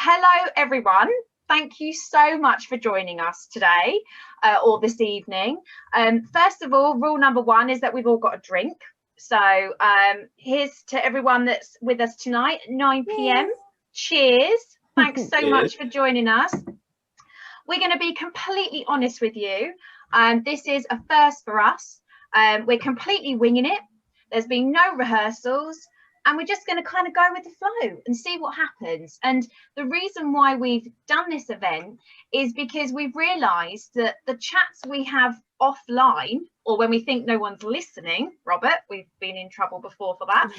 Hello, everyone. Thank you so much for joining us today or this evening. First of all, rule number one is that we've all got a drink. So here's to everyone that's with us tonight at 9 p.m. Cheers. Thanks so much for joining us. We're going to be completely honest with you. This is a first for us. We're completely winging it. There's been no rehearsals. And we're just going to kind of go with the flow and see what happens. And the reason why we've done this event is because we've realised that the chats we have offline, or when we think no one's listening, Robert, we've been in trouble before for that,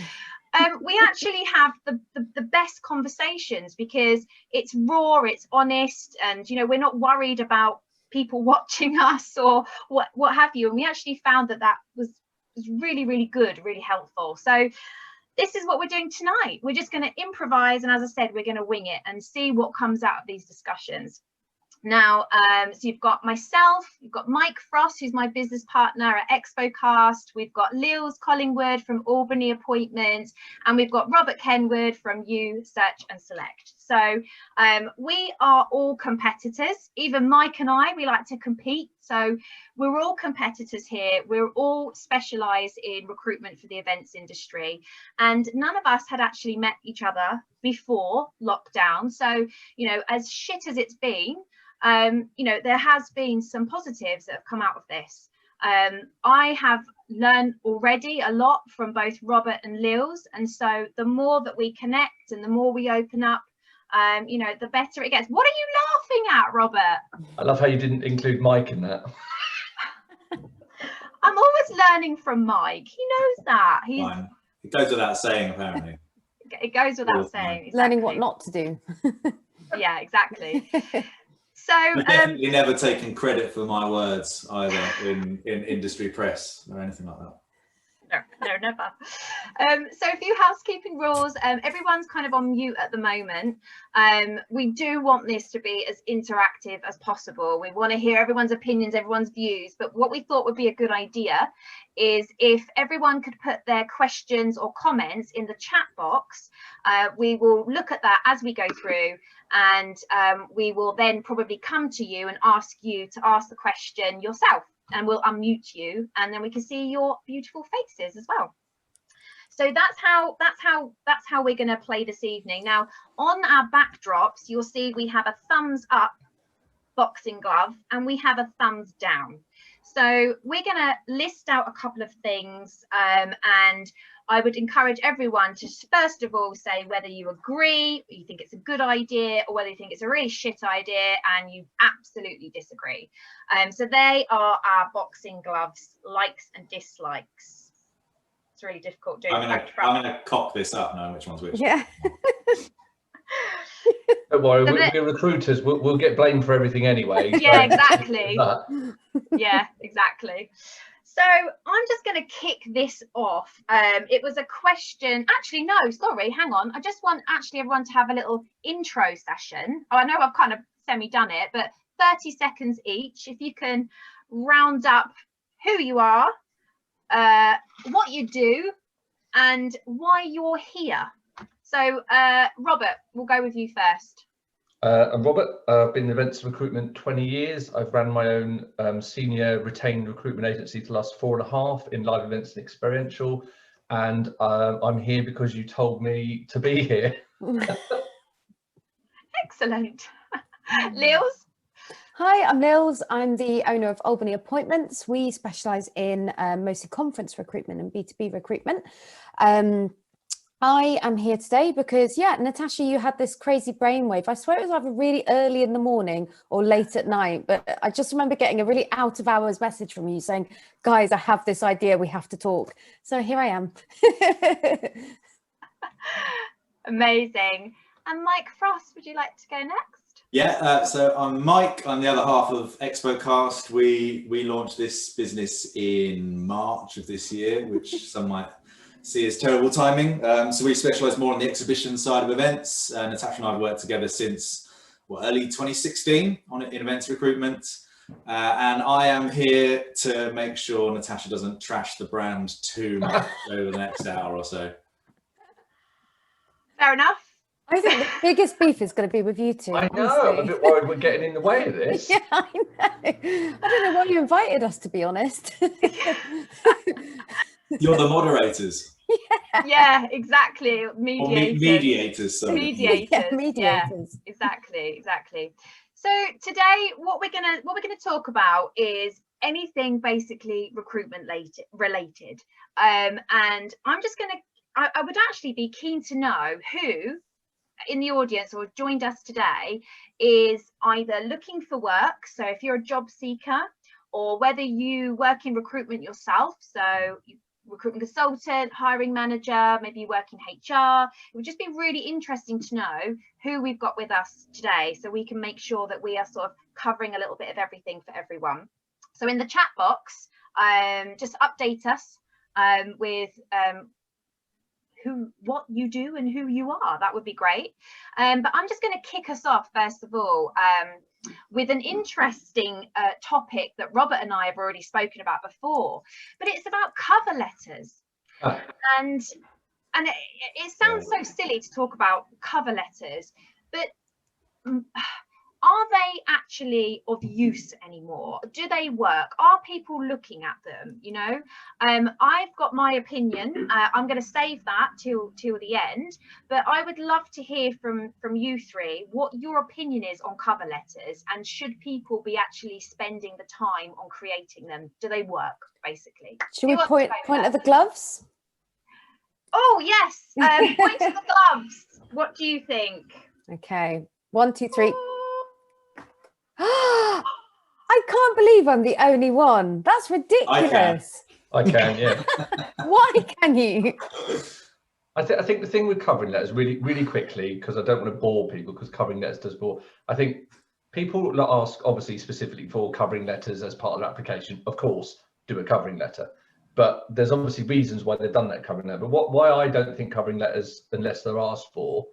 we actually have the best conversations because it's raw, it's honest, and, you know, we're not worried about people watching us or what have you. And we actually found that was really, really good, really helpful. So this is what we're doing tonight. We're just going to improvise, and as I said, we're going to wing it and see what comes out of these discussions. Now, so you've got myself, you've got Mike Frost, who's my business partner at ExpoCast. We've got Lils Collingwood from Albany Appointments, and we've got Robert Kenward from You Search and Select. So we are all competitors. Even Mike and I, we like to compete. So we're all competitors here. We're all specialised in recruitment for the events industry. And none of us had actually met each other before lockdown. So, you know, as shit as it's been, you know, there has been some positives that have come out of this. I have learned already a lot from both Robert and Lils. And so the more that we connect and the more we open up, you know, the better it gets. What are you laughing at, Robert? I love how you didn't include Mike in that. I'm always learning from Mike. He knows that. It goes without saying, apparently. It goes without saying. Exactly. Learning what not to do. Yeah, exactly. So definitely never taken credit for my words either in industry press or anything like that. No, never. So a few housekeeping rules. Everyone's kind of on mute at the moment. We do want this to be as interactive as possible. We want to hear everyone's opinions, everyone's views. But what we thought would be a good idea is if everyone could put their questions or comments in the chat box. We will look at that as we go through, and we will then probably come to you and ask you to ask the question yourself. And we'll unmute you, and then we can see your beautiful faces as well. So that's how we're going to play this evening. Now, on our backdrops, you'll see we have a thumbs up boxing glove and we have a thumbs down. So we're going to list out a couple of things, and I would encourage everyone to first of all say whether you agree, or you think it's a good idea, or whether you think it's a really shit idea and you absolutely disagree. So they are our boxing gloves, likes and dislikes. It's really difficult doing. I'm gonna cock this up now. Which one's which? Yeah. Don't worry, we're recruiters. We'll get blamed for everything anyway. Yeah, exactly. Yeah, exactly. So I'm just going to kick this off. It was a question. Actually, no, sorry, hang on. I just want actually everyone to have a little intro session. Oh, I know I've kind of semi-done it, but 30 seconds each. If you can round up who you are, what you do, and why you're here. So, Robert, we'll go with you first. I'm Robert. I've been in events recruitment 20 years. I've ran my own senior retained recruitment agency for the last 4.5 in live events and experiential. And I'm here because you told me to be here. Excellent. Lils? Hi, I'm Lils. I'm the owner of Albany Appointments. We specialise in mostly conference recruitment and B2B recruitment. I am here today because, yeah, Natasha, you had this crazy brainwave. I swear it was either really early in the morning or late at night, but I just remember getting a really out of hours message from you saying, guys, I have this idea, we have to talk. So here I am. Amazing. And Mike Frost, would you like to go next? Yeah, so I'm Mike. I'm the other half of ExpoCast. We launched this business in March of this year, which some might see as terrible timing. So we specialise more on the exhibition side of events. Natasha and I have worked together since early 2016 in events recruitment. And I am here to make sure Natasha doesn't trash the brand too much over the next hour or so. Fair enough. I think the biggest beef is going to be with you two. I know, honestly. I'm a bit worried we're getting in the way of this. Yeah, I know. I don't know why you invited us, to be honest. You're the moderators. Yeah, exactly. Or Mediators. mediators, sorry. Mediators. Yeah, mediators. Exactly. So today, what we're gonna talk about is anything basically recruitment related. And I'm just gonna. I would actually be keen to know who in the audience or joined us today is either looking for work, so if you're a job seeker, or whether you work in recruitment yourself, so recruitment consultant, hiring manager, maybe you work in HR. It would just be really interesting to know who we've got with us today, so we can make sure that we are sort of covering a little bit of everything for everyone. So in the chat box, just update us with what you do and who you are. That would be great. But I'm just going to kick us off first of all with an interesting topic that Robert and I have already spoken about before, but it's about cover letters. And it sounds so silly to talk about cover letters, but are they actually of use anymore? Do they work? Are people looking at them? You know, I've got my opinion. I'm going to save that till the end, but I would love to hear from you three what your opinion is on cover letters, and should people be actually spending the time on creating them? Do they work, basically? Should we point at the gloves? Oh yes, point to the gloves. What do you think? Okay, 1, 2, 3. I can't believe I'm the only one. That's ridiculous. I can, yeah. Why can you? I think the thing with covering letters, really quickly, because I don't want to bore people, because covering letters does bore. I think people that ask, obviously, specifically for covering letters as part of their application, of course, do a covering letter. But there's obviously reasons why they've done that covering letter. But why I don't think covering letters, unless they're asked for,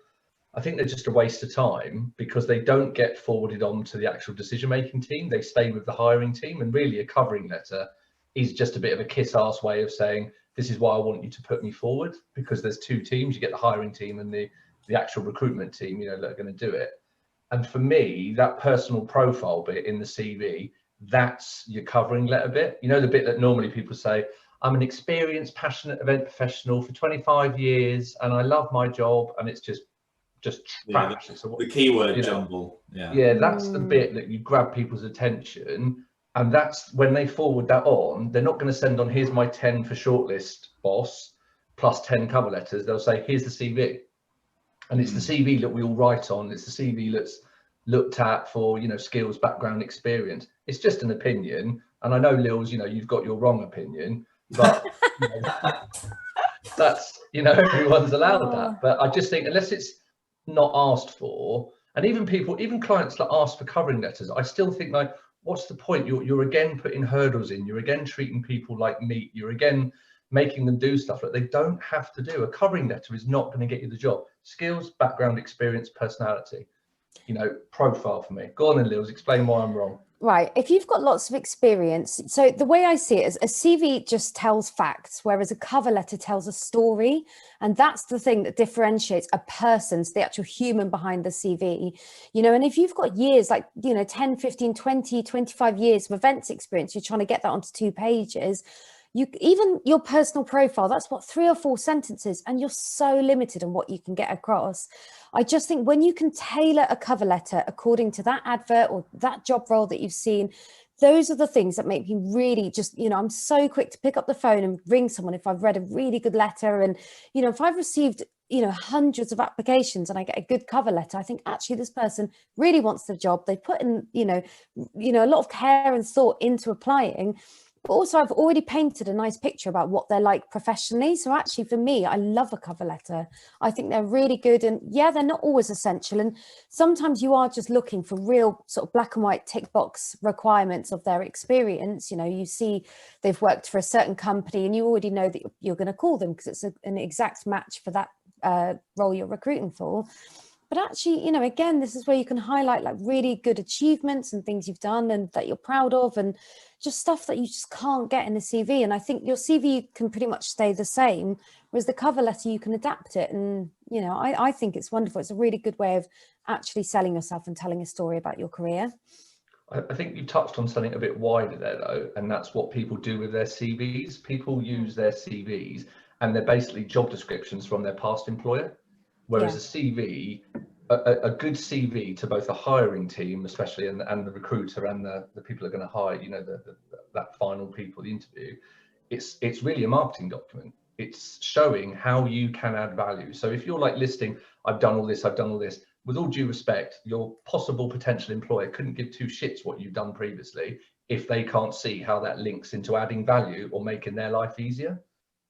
I think they're just a waste of time, because they don't get forwarded on to the actual decision-making team. They stay with the hiring team, and really a covering letter is just a bit of a kiss-ass way of saying, this is why I want you to put me forward, because there's two teams. You get the hiring team and the actual recruitment team, you know, that are going to do it. And for me, that personal profile bit in the CV, that's your covering letter bit. You know, the bit that normally people say, I'm an experienced, passionate event professional for 25 years, and I love my job, and it's just trash. The keyword jumble. Yeah, that's the bit that you grab people's attention, and that's when they forward that on. They're not going to send on, here's my 10 for shortlist, boss, plus 10 cover letters. They'll say, here's the CV, and it's the CV that we all write on. It's the CV that's looked at for, you know, skills, background, experience. It's just an opinion, and I know, Lils, you know, you've got your wrong opinion, but you know, that's, you know, everyone's allowed that. But I just think, unless it's not asked for, and even clients that ask for covering letters, I still think, like, what's the point? You're again putting hurdles in, you're again treating people like meat, you're again making them do stuff that they don't have to do. A covering letter is not going to get you the job. Skills, background, experience, personality, you know, profile for me. Go on then, Lils, explain why I'm wrong. Right, if you've got lots of experience, so the way I see it is a CV just tells facts, whereas a cover letter tells a story. And that's the thing that differentiates a person, the actual human behind the CV, you know. And if you've got years, like, you know, 10, 15, 20, 25 years of events experience, you're trying to get that onto 2 pages. Even your personal profile, that's what, 3 or 4 sentences, and you're so limited on what you can get across. I just think when you can tailor a cover letter according to that advert or that job role that you've seen, those are the things that make me really just, you know, I'm so quick to pick up the phone and ring someone if I've read a really good letter. And, you know, if I've received, you know, hundreds of applications and I get a good cover letter, I think actually this person really wants the job. They put in, you know, a lot of care and thought into applying. But also I've already painted a nice picture about what they're like professionally. So actually for me, I love a cover letter. I think they're really good, and yeah, they're not always essential. And sometimes you are just looking for real sort of black and white tick box requirements of their experience. You know, you see they've worked for a certain company and you already know that you're going to call them because it's an exact match for that role you're recruiting for. but actually, you know, again, this is where you can highlight like really good achievements and things you've done and that you're proud of, and just stuff that you just can't get in a CV. And I think your CV can pretty much stay the same, whereas the cover letter, you can adapt it. And, you know, I think it's wonderful. It's a really good way of actually selling yourself and telling a story about your career. I think you touched on something a bit wider there, though, and that's what people do with their CVs. People use their CVs and they're basically job descriptions from their past employer, whereas a CV, a good CV to both the hiring team, especially, and the recruiter and the people who are going to hire, you know, that final people, the interview, it's really a marketing document. It's showing how you can add value. So if you're like listing, I've done all this, with all due respect, your possible potential employer couldn't give two shits what you've done previously if they can't see how that links into adding value or making their life easier.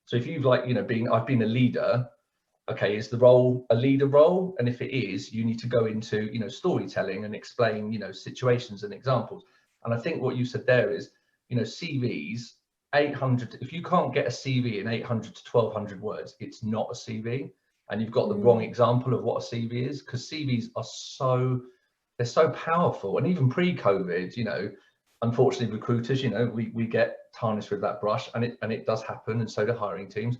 So if you've like, you know, I've been a leader, okay, is the role a leader role? And if it is, you need to go into, you know, storytelling and explain, you know, situations and examples. And I think what you said there is, you know, CVs, 800, if you can't get a CV in 800 to 1200 words, it's not a CV. And you've got the wrong example of what a CV is, because CVs are they're so powerful. And even pre-COVID, you know, unfortunately recruiters, you know, we get tarnished with that brush, and it does happen, and so do hiring teams.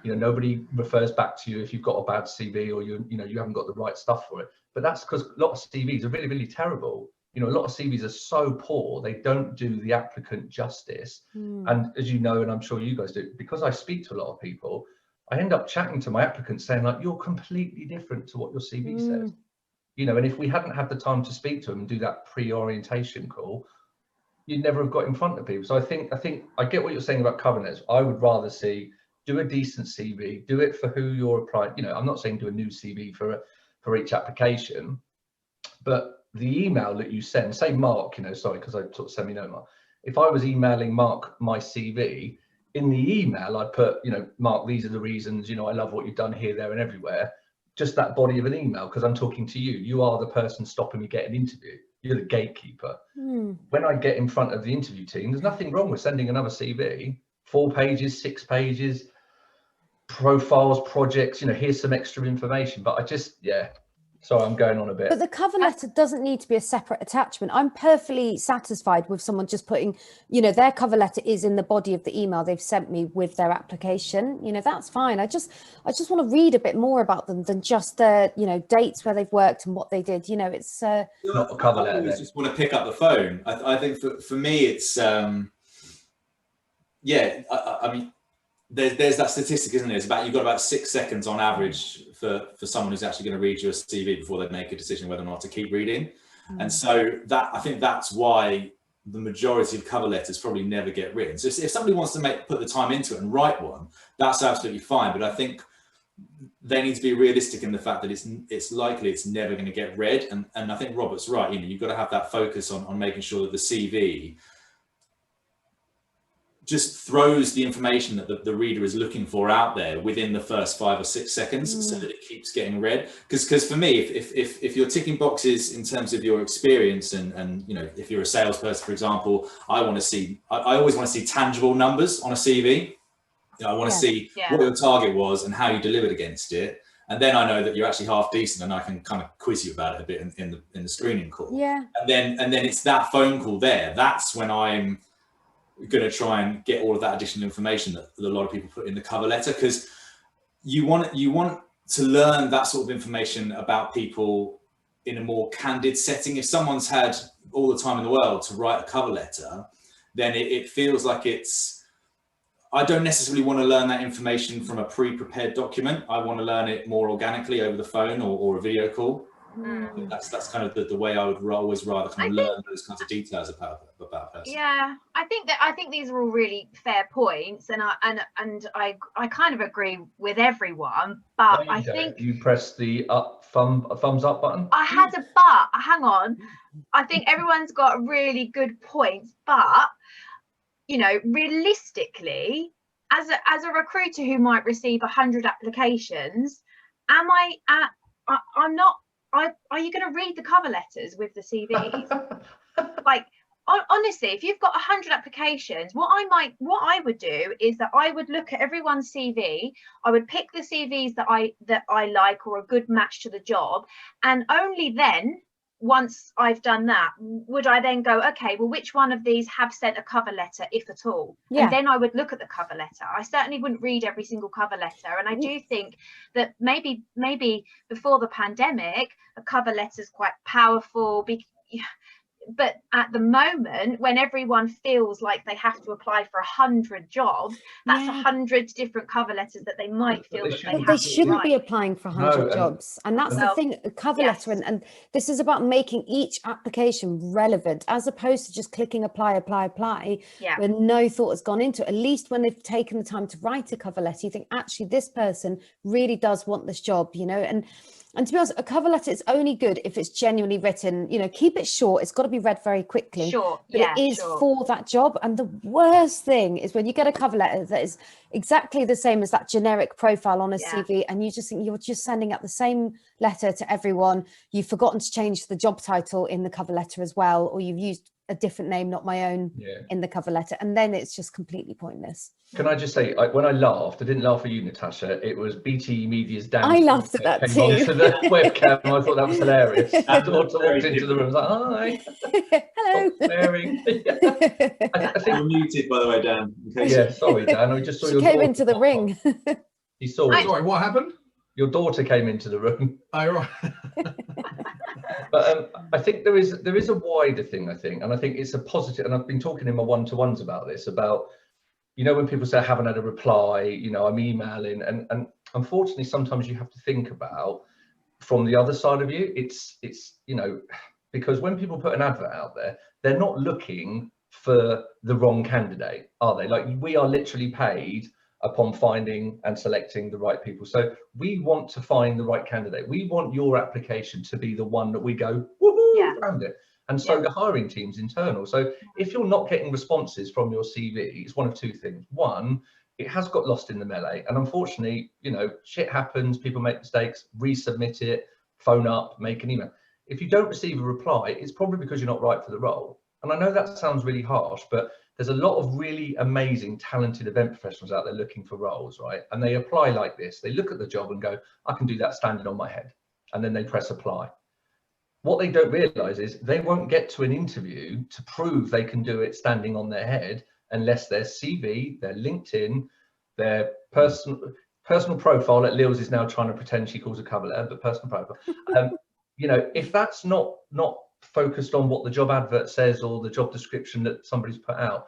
You know, nobody refers back to you if you've got a bad CV or you haven't got the right stuff for it. But that's because a lot of CVs are really, really terrible. You know, a lot of CVs are so poor, they don't do the applicant justice. And as you know, and I'm sure you guys do, because I speak to a lot of people, I end up chatting to my applicants saying like, you're completely different to what your CV says. You know, and if we hadn't had the time to speak to them and do that pre-orientation call, you'd never have got in front of people. So I think I get what you're saying about cover letters. I would rather see, do a decent CV, do it for who you're applying. You know, I'm not saying do a new CV for each application, but the email that you send, say Mark, you know, sorry, because I sort of semi-know Mark. If I was emailing Mark my CV, in the email, I'd put, you know, Mark, these are the reasons, you know, I love what you've done here, there and everywhere. Just that body of an email, because I'm talking to you. You are the person stopping me getting an interview. You're the gatekeeper. When I get in front of the interview team, there's nothing wrong with sending another CV, 4 pages, 6 pages, profiles, projects, you know, here's some extra information. But I just, sorry, I'm going on a bit. But the cover letter doesn't need to be a separate attachment. I'm perfectly satisfied with someone just putting, you know, their cover letter is in the body of the email they've sent me with their application. You know, that's fine. I just want to read a bit more about them than just the, you know, dates where they've worked and what they did. You know, it's not a cover letter. I always just want to pick up the phone. I think for me, it's I mean, there's that statistic, isn't it? It's about, you've got about 6 seconds on average for someone who's actually going to read your CV before they make a decision whether or not to keep reading. And so that, I think that's why the majority of cover letters probably never get written. So if somebody wants to put the time into it and write one, that's absolutely fine. But I think they need to be realistic in the fact that it's likely it's never going to get read. And I think Robert's right. You know, you've got to have that focus on making sure that the CV just throws the information that the reader is looking for out there within the first 5 or 6 seconds, so that it keeps getting read. Because for me, if you're ticking boxes in terms of your experience, and you know, if you're a salesperson, for example, I always want to see tangible numbers on a CV. You know, I want to see what your target was and how you delivered against it. And then I know that you're actually half decent, and I can kind of quiz you about it a bit in the screening call. Yeah. And then it's that phone call there. That's when I'm going to try and get all of that additional information that a lot of people put in the cover letter, because you want to learn that sort of information about people in a more candid setting. If someone's had all the time in the world to write a cover letter, then it feels like I don't necessarily want to learn that information from a pre-prepared document. I want to learn it more organically over the phone or a video call. That's kind of the way I would always rather kind of learn those kinds of details about a person. Yeah, I think these are all really fair points, and I kind of agree with everyone. But I think you press the thumbs up button. I had a but. Hang on, I think everyone's got really good points, but you know, realistically, as a recruiter who might receive 100 applications, I'm not. Are you going to read the cover letters with the CVs? Like, honestly, if you've got 100 applications, what I would do is that I would look at everyone's CV. I would pick the CVs that I like or a good match to the job, and only then, once I've done that, would I then go, okay, well, which one of these have sent a cover letter, if at all? Yeah. And then I would look at the cover letter. I certainly wouldn't read every single cover letter. And I do think that maybe before the pandemic, a cover letter is quite powerful. But at the moment, when everyone feels like they have to apply for 100 jobs, that's 100 different cover letters that they might feel that they shouldn't be applying for 100 jobs. And that's the thing, a cover letter. And this is about making each application relevant, as opposed to just clicking apply with no thought has gone into it. At least when they've taken the time to write a cover letter, you think, actually, this person really does want this job, you know. And to be honest, a cover letter is only good if it's genuinely written. You know, keep it short. It's got to be read very quickly. Sure, but it is for that job. And the worst thing is when you get a cover letter that is exactly the same as that generic profile on a CV, and you just think you're just sending out the same letter to everyone. You've forgotten to change the job title in the cover letter as well, or you've used a different name, not my own, in the cover letter, and then it's just completely pointless. Can I just say, when I laughed, I didn't laugh at you, Natasha. It was BT Media's Dan. I laughed at that too. Onto the webcam. I thought that was hilarious. And walked into the room. I was like, hi. Hello. I think you're muted, by the way, Dan. Yeah, sorry, Dan. I just saw your came daughter into the ring. You saw. Sorry, what happened? Your daughter came into the room. Oh, right. But I think there is a wider thing, I think, and I think it's a positive, and I've been talking in my one-to-ones about this, about, you know, when people say I haven't had a reply, you know, I'm emailing, and unfortunately sometimes you have to think about from the other side of you. It's you know, because when people put an advert out there, they're not looking for the wrong candidate, are they? Like, we are literally paid upon finding and selecting the right people. So we want to find the right candidate. We want your application to be the one that we go, woohoo, found it. And so the hiring team's internal. So if you're not getting responses from your CV, it's one of two things. One, it has got lost in the melee. And unfortunately, you know, shit happens, people make mistakes, resubmit it, phone up, make an email. If you don't receive a reply, it's probably because you're not right for the role. And I know that sounds really harsh, but there's a lot of really amazing, talented event professionals out there looking for roles, right? And they apply like this. They look at the job and go, I can do that standing on my head. And then they press apply. What they don't realize is they won't get to an interview to prove they can do it standing on their head unless their CV, their LinkedIn, their personal profile that Lils is now trying to pretend she calls a cover letter, but personal profile. You know, if that's not focused on what the job advert says or the job description that somebody's put out,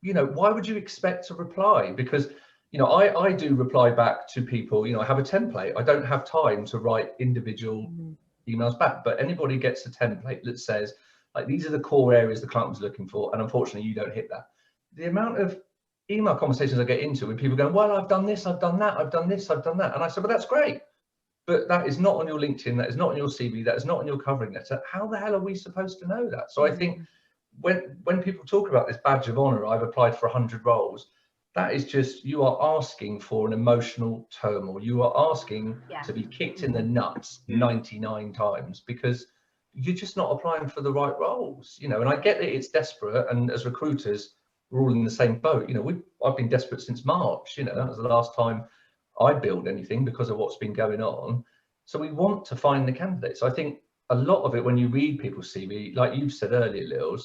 you know, why would you expect to reply? Because, you know, I do reply back to people. You know, I have a template. I don't have time to write individual emails back, but anybody gets a template that says, like, these are the core areas the client was looking for, and unfortunately you don't hit that. The amount of email conversations I get into with people going, well, I've done this, I've done that, I've done this, I've done that, and I said, well, that's great, but that is not on your LinkedIn, that is not on your CV, that is not on your covering letter. How the hell are we supposed to know that? So I think when people talk about this badge of honor, I've applied for 100 roles, that is just, you are asking for an emotional turmoil. You are asking to be kicked in the nuts 99 times because you're just not applying for the right roles, you know. And I get that it's desperate, and as recruiters, we're all in the same boat. You know, I've been desperate since March. You know, that was the last time I build anything because of what's been going on. So we want to find the candidates. So I think a lot of it, when you read people's CV, like you said earlier, Lils,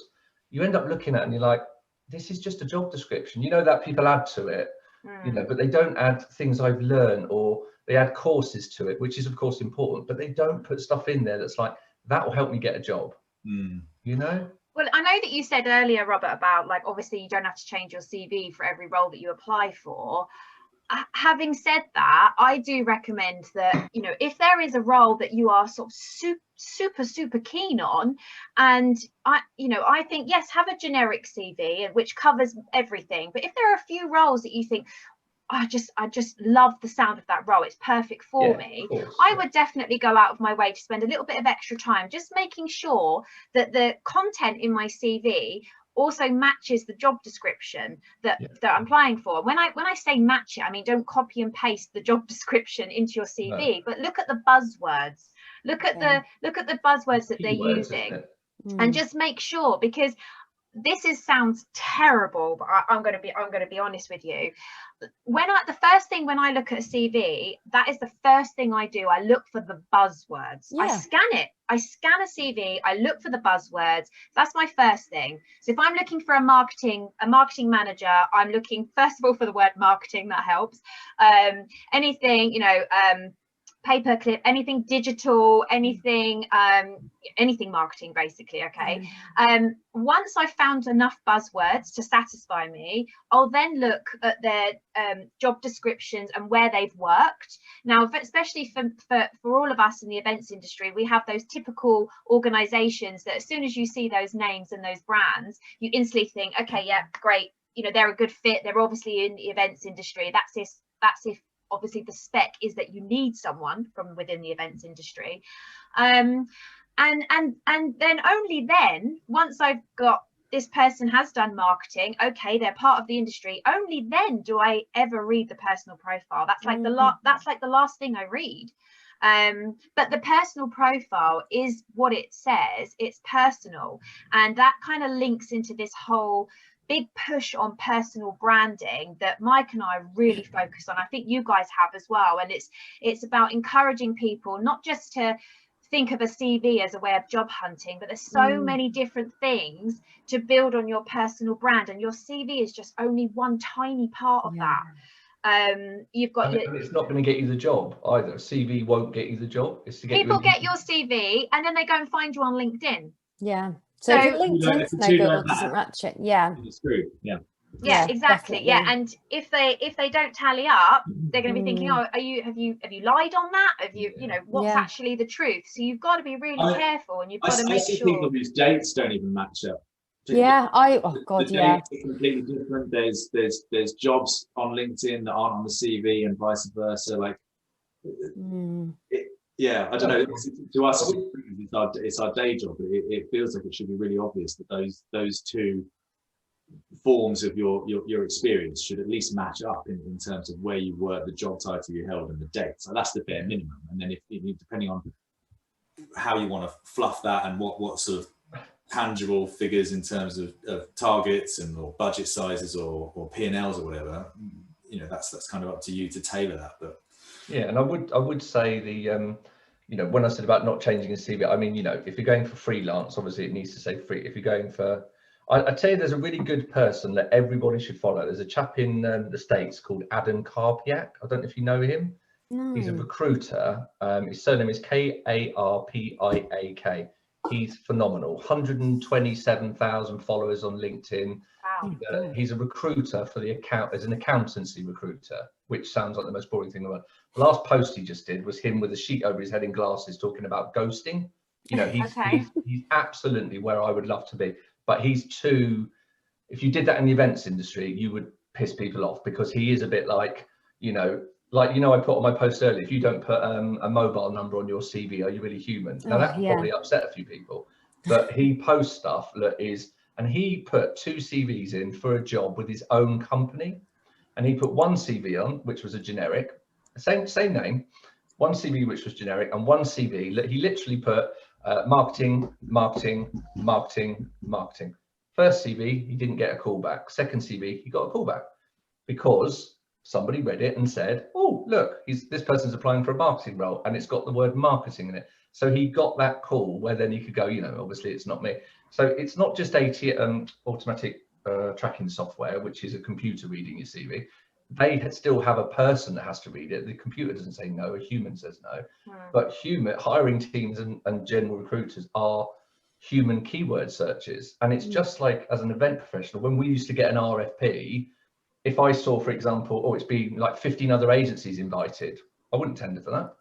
you end up looking at it and you're like, this is just a job description. You know, that people add to it, you know, but they don't add things I've learned, or they add courses to it, which is of course important, but they don't put stuff in there that's like, that will help me get a job, you know? Well, I know that you said earlier, Robert, about, like, obviously you don't have to change your CV for every role that you apply for. Having said that, I do recommend that, you know, if there is a role that you are sort of super keen on, and I think, yes, have a generic CV which covers everything, but if there are a few roles that you think, I just love the sound of that role, it's perfect for me, I would definitely go out of my way to spend a little bit of extra time just making sure that the content in my CV also matches the job description that I'm applying for. When I say match it, I mean, don't copy and paste the job description into your CV, but look at the buzzwords. Look at the buzzwords that they're using. And just make sure, because sounds terrible, but I'm going to be honest with you. The first thing when I look at a CV, that is the first thing I do. I look for the buzzwords. I scan it. I scan a CV. I look for the buzzwords. That's my first thing. So if I'm looking for a marketing manager, I'm looking first of all for the word marketing. That helps. Anything, paperclip, anything digital, anything marketing, basically. Okay. Once I've found enough buzzwords to satisfy me, I'll then look at their job descriptions and where they've worked. Now, especially for all of us in the events industry, we have those typical organizations that as soon as you see those names and those brands, you instantly think, okay, yeah, great, they're a good fit, they're obviously in the events industry. That's if obviously the spec is that you need someone from within the events industry, and then only then, once I've got this person has done marketing, okay, they're part of the industry, only then do I ever read the personal profile. That's like the last thing I read. But the personal profile is what it says, it's personal, and that kind of links into this whole big push on personal branding that Mike and I really focus on. I think you guys have as well, and it's about encouraging people not just to think of a CV as a way of job hunting, but there's so many different things to build on your personal brand, and your CV is just only one tiny part of that. You've got and it's not going to get you the job either. A CV won't get you the job. It's to get people get your CV and then they go and find you on LinkedIn. So if your LinkedIn's no good or doesn't match it, it's screwed. Yeah, exactly. Definitely. And if they don't tally up, they're going to be thinking, oh, have you lied on that? Have you what's actually the truth? So you've got to be really careful, and you've got to make sure. I see people whose dates don't even match up. The dates are completely different. There's jobs on LinkedIn that aren't on the CV, and vice versa. Like, I don't know. To us, it's our day job. It feels like it should be really obvious that those two forms of your experience should at least match up in terms of where you work, the job title you held, and the date. So that's the bare minimum. And then if depending on how you want to fluff that and what sort of tangible figures in terms of targets or budget sizes or P&Ls or whatever, that's kind of up to you to tailor that. But and I would say the when I said about not changing a CV, I mean, if you're going for freelance, obviously it needs to say free. If you're going for, I tell you, there's a really good person that everybody should follow. There's a chap in the States called Adam Karpiak. I don't know if you know him. No. He's a recruiter. His surname is Karpiak. He's phenomenal. 127,000 followers on LinkedIn. Wow. He's a recruiter for as an accountancy recruiter, which sounds like the most boring thing in the world. The last post he just did was him with a sheet over his head in glasses talking about ghosting. He's absolutely where I would love to be, but he's too. If you did that in the events industry, you would piss people off, because he is a bit like, I put on my post earlier, if you don't put a mobile number on your CV, are you really human? Now that would probably upset a few people, but he posts stuff and he put 2 CVs in for a job with his own company, and he put one CV on, which was a generic, same name, one CV which was generic, and one CV he literally put marketing. First CV, he didn't get a call back. Second CV, he got a call back because somebody read it and said, oh, look, this person's applying for a marketing role, and it's got the word marketing in it. So he got that call where then he could go, obviously it's not me. So it's not just automatic tracking software, which is a computer reading your CV. They still have a person that has to read it. The computer doesn't say no, a human says no. But hiring teams and general recruiters are human keyword searches. And it's just like, as an event professional, when we used to get an RFP, if I saw, for example, it's been like 15 other agencies invited, I wouldn't tender for that.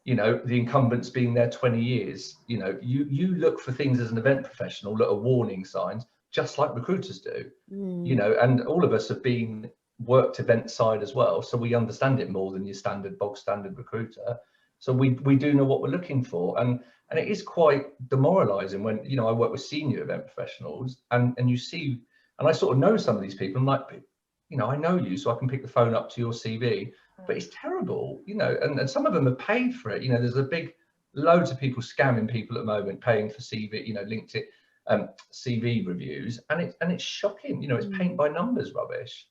The incumbents being there 20 years, you look for things as an event professional that are warning signs, just like recruiters do, and all of us have worked event side as well, so we understand it more than your bog standard recruiter. So we do know what we're looking for, and it is quite demoralizing when I work with senior event professionals and you see, and I sort of know some of these people. I'm like, I know you, so I can pick the phone up to your CV, but it's terrible, and some of them are paid for it. There's loads of people scamming people at the moment, paying for CV, LinkedIn. CV reviews, and it's shocking. You know, it's paint by numbers rubbish.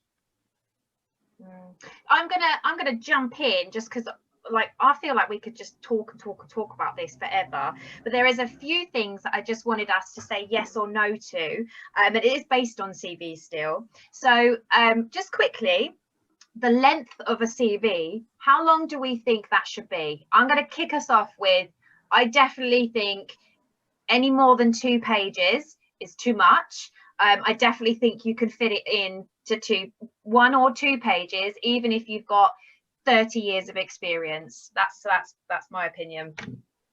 I'm gonna jump in just because, like, I feel like we could just talk about this forever, but there is a few things that I just wanted us to say yes or no to, and it is based on CV still. So just quickly, the length of a CV, how long do we think that should be? I'm going to kick us off with, I definitely think any more than 2 pages is too much. I definitely think you can fit it in to 1 or 2 pages, even if you've got 30 years of experience. That's my opinion.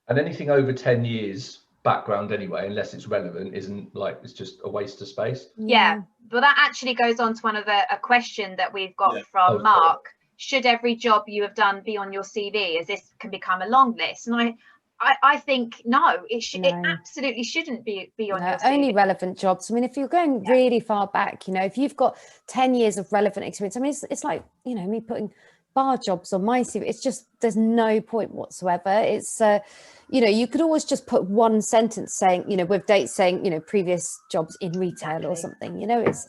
And anything over 10 years background anyway, unless it's relevant, isn't, like, it's just a waste of space. Yeah, but that actually goes on to one of a question that we've got from Mark. Should every job you have done be on your CV, as this can become a long list? And I think no, it absolutely shouldn't be on your CV. Only relevant jobs. I mean, if you're going really far back, you know, if you've got 10 years of relevant experience, I mean, it's like, you know, me putting bar jobs on my CV. It's just, there's no point whatsoever. It's you know, you could always just put one sentence saying, you know, with dates saying, you know, previous jobs in retail or something. You know, it's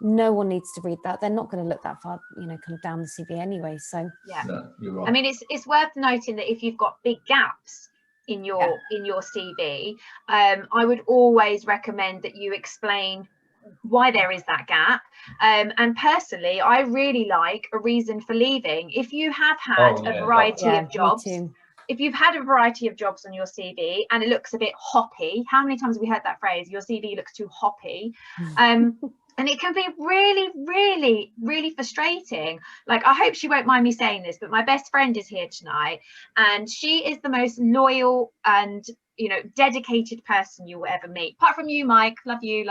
no one needs to read that. They're not going to look that far, you know, kind of down the CV anyway. So yeah, no, you're right. I mean, it's worth noting that if you've got big gaps in your CV, I would always recommend that you explain why there is that gap. And personally, I really like a reason for leaving. If you have had a variety of jobs, if you've had a variety of jobs on your CV and it looks a bit hoppy, how many times have we heard that phrase? Your CV looks too hoppy. And it can be really, really, really frustrating. Like, I hope she won't mind me saying this, but my best friend is here tonight, and she is the most loyal and, you know, dedicated person you will ever meet. Apart from you, Mike, love you.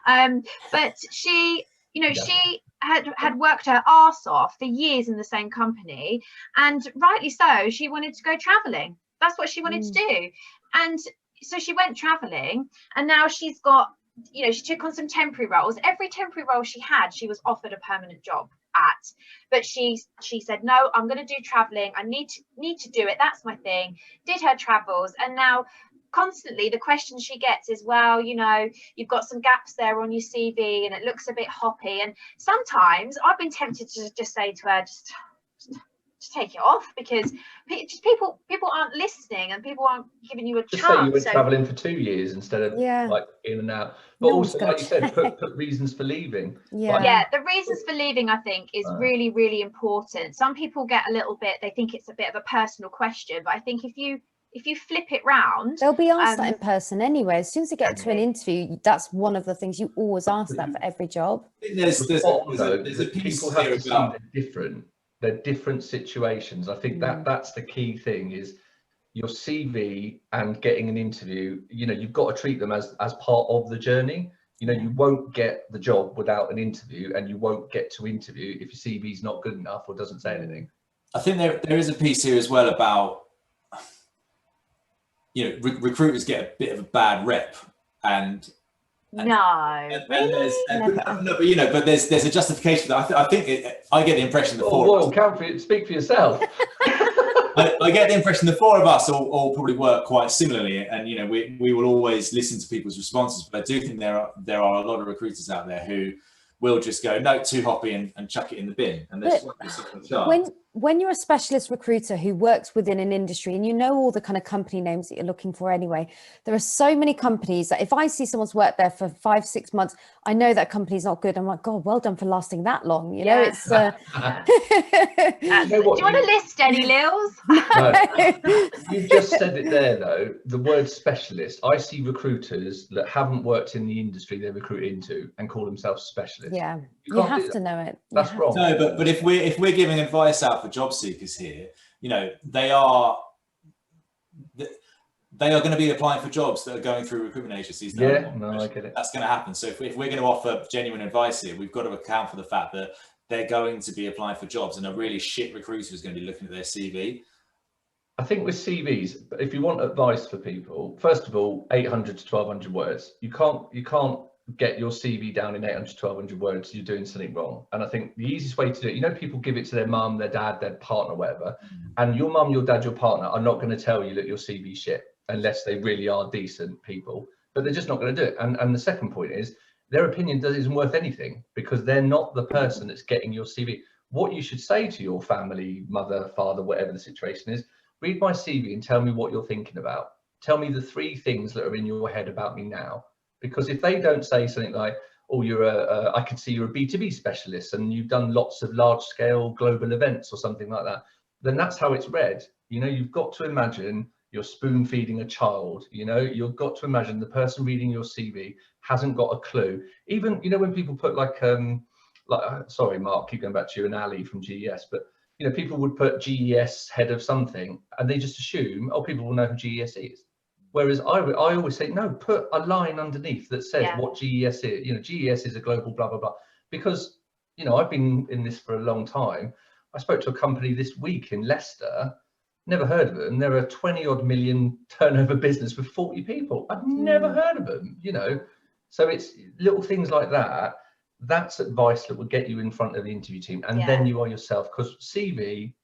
But she, you know, she had worked her arse off for years in the same company, and rightly so, she wanted to go traveling. That's what she wanted to do. And so she went traveling, and now she's got, you know, she took on some temporary roles. Every temporary role she had, she was offered a permanent job at, but she said, no, I'm going to do traveling. I need to do it. That's my thing. Did her travels, and now constantly the question she gets is, well, you know, you've got some gaps there on your CV and it looks a bit hoppy. And sometimes I've been tempted to just say to her, just take it off, because just people aren't listening and people aren't giving you a chance. Say you went traveling for 2 years instead of like in and out. But No also, like you said, put reasons for leaving. Yeah, the reasons for leaving, I think, is really, really important. Some people get a little bit, they think it's a bit of a personal question, but I think if you flip it round, they'll be asked that in person anyway. As soon as they get to an interview, that's one of the things you always ask that for every job. There's a piece people have here to see about they're different situations. I think that's the key thing, is your CV and getting an interview. You know, you've got to treat them as part of the journey. You know, you won't get the job without an interview, and you won't get to interview if your CV is not good enough or doesn't say anything. I think there is a piece here as well about, you know, recruiters get a bit of a bad rep, and but you know, but there's a justification for that. I think I get the impression that speak for yourself. I get the impression the four of us all probably work quite similarly, and you know, we will always listen to people's responses. But I do think there are a lot of recruiters out there who will just go, no, too hoppy, and chuck it in the bin. And when you're a specialist recruiter who works within an industry and you know all the kind of company names that you're looking for anyway, there are so many companies that if I see someone's worked there for 5-6 months, I know that company's not good. I'm like, God, well done for lasting that long. You know, it's. Do you want to list any, Lils? No. You've just said it there, though. The word specialist. I see recruiters that haven't worked in the industry they recruit into and call themselves specialists. Yeah, you have to know it. That's wrong. No, but if we're giving advice out for job seekers here, you know, they are going to be applying for jobs that are going through recruitment agencies. I get it. That's going to happen. So if we're going to offer genuine advice here, we've got to account for the fact that they're going to be applying for jobs, and a really shit recruiter is going to be looking at their CV. I think with CVs, if you want advice for people, first of all, 800 to 1200 words. You can't get your CV down in 800 to 1200 words. You're doing something wrong. And I think the easiest way to do it, you know, people give it to their mum, their dad, their partner, whatever. And your mum, your dad, your partner are not going to tell you that your CV's shit unless they really are decent people. but they're just not going to do it. And the second point is their opinion isn't worth anything because they're not the person that's getting your CV. What you should say to your family, mother, father, whatever the situation is, read my CV and tell me what you're thinking about. Tell me the 3 things that are in your head about me now. Because if they don't say something like, oh, I can see you're a B2B specialist and you've done lots of large scale global events or something like that, then that's how it's read. You know, you've got to imagine you're spoon feeding a child. You know, you've got to imagine the person reading your CV hasn't got a clue. Even, you know, when people put sorry, Mark, keep going back to you and Ali from GES, but you know, people would put GES head of something and they just assume, oh, people will know who GES is. Whereas I always say, no, put a line underneath that says what GES is. You know, GES is a global blah, blah, blah. Because, you know, I've been in this for a long time. I spoke to a company this week in Leicester, never heard of them. They're a 20 odd million turnover business with 40 people. I've never heard of them, you know. So it's little things like that. That's advice that will get you in front of the interview team. And then you are yourself, because CV,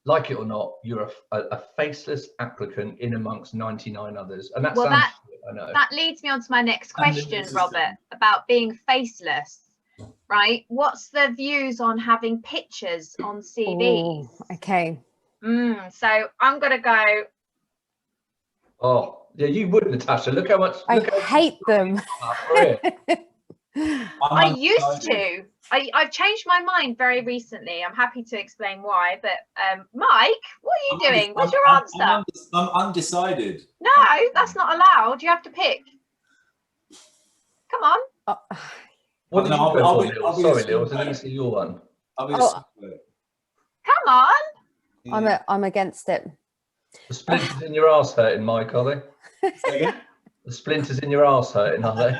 like it or not, you're a faceless applicant in amongst 99 others. And that sounds shit, I know. That leads me on to my next question, Robert, about being faceless, right? What's the views on having pictures on CVs? Oh, okay. So I'm going to go. Oh, yeah, you would, Natasha. Look how much. I hate them. I used to. I've changed my mind very recently. I'm happy to explain why. But Mike, what are you doing? What's your answer? I'm undecided. No, that's not allowed. You have to pick. Come on. What did you go for, Lils? Sorry, Lils, let me see your one. Come on. I'm against it. The splinters in your arse hurting, Mike, are they? Say again? The splinters in your arse hurting, are they?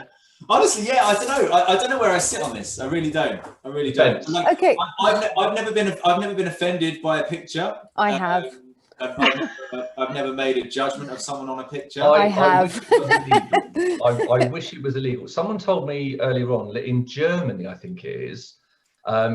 Honestly, yeah, I don't know. I don't know where I sit on this. I really don't. I really don't. Like, okay. I've never been offended by a picture. I have. I've never made a judgment of someone on a picture. I have. I wish it was illegal. Someone told me earlier on that in Germany, I think it is,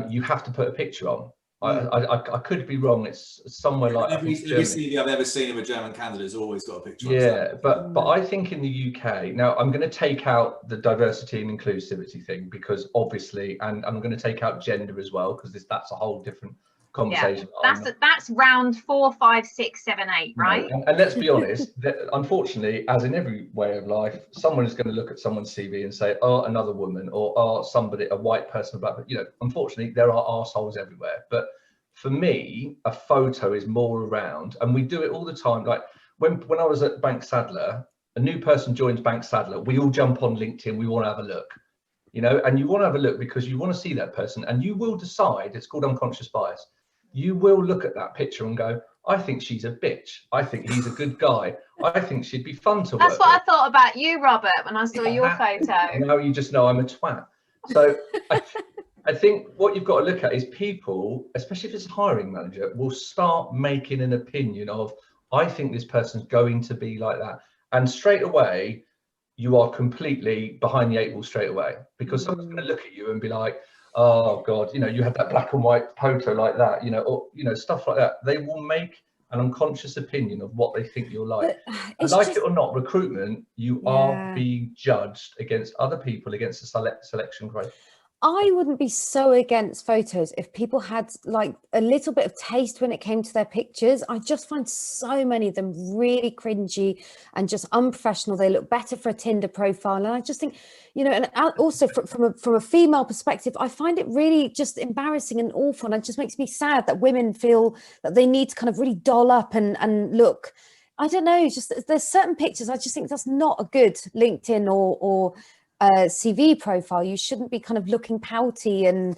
you have to put a picture on. I could be wrong. It's somewhere like every CV I've ever seen of a German candidate has always got a picture. Yeah, but I think in the UK now, I'm going to take out the diversity and inclusivity thing because obviously, and I'm going to take out gender as well because that's a whole different conversation. Yeah, that's round 4, 5, 6, 7, 8, right? And let's be honest, unfortunately, as in every way of life, someone is going to look at someone's CV and say, oh, another woman, or oh, somebody, a white person, but you know, unfortunately, there are arseholes everywhere. But for me, a photo is more around, and we do it all the time. Like when I was at Bank Sadler, a new person joins Bank Sadler, we all jump on LinkedIn, we want to have a look. You know, and you want to have a look because you want to see that person, and you will decide. It's called unconscious bias. You will look at that picture and go, I think she's a bitch. I think he's a good guy. I think she'd be fun to work with. That's what I thought about you, Robert, when I saw your photo. Now you just know I'm a twat. So I think what you've got to look at is people, especially if it's a hiring manager, will start making an opinion of, I think this person's going to be like that. And straight away, you are completely behind the 8 ball straight away because someone's going to look at you and be like, oh God, you know, you had that black and white photo like that, you know, or, you know, stuff like that. They will make an unconscious opinion of what they think you're like. And like it or not, recruitment, you are being judged against other people, against the selection criteria. I wouldn't be so against photos if people had like a little bit of taste when it came to their pictures. I just find so many of them really cringy and just unprofessional. They look better for a Tinder profile. And I just think, you know, and also from a female perspective, I find it really just embarrassing and awful. And it just makes me sad that women feel that they need to kind of really doll up and look. I don't know, just there's certain pictures. I just think that's not a good LinkedIn or CV profile. You shouldn't be kind of looking pouty and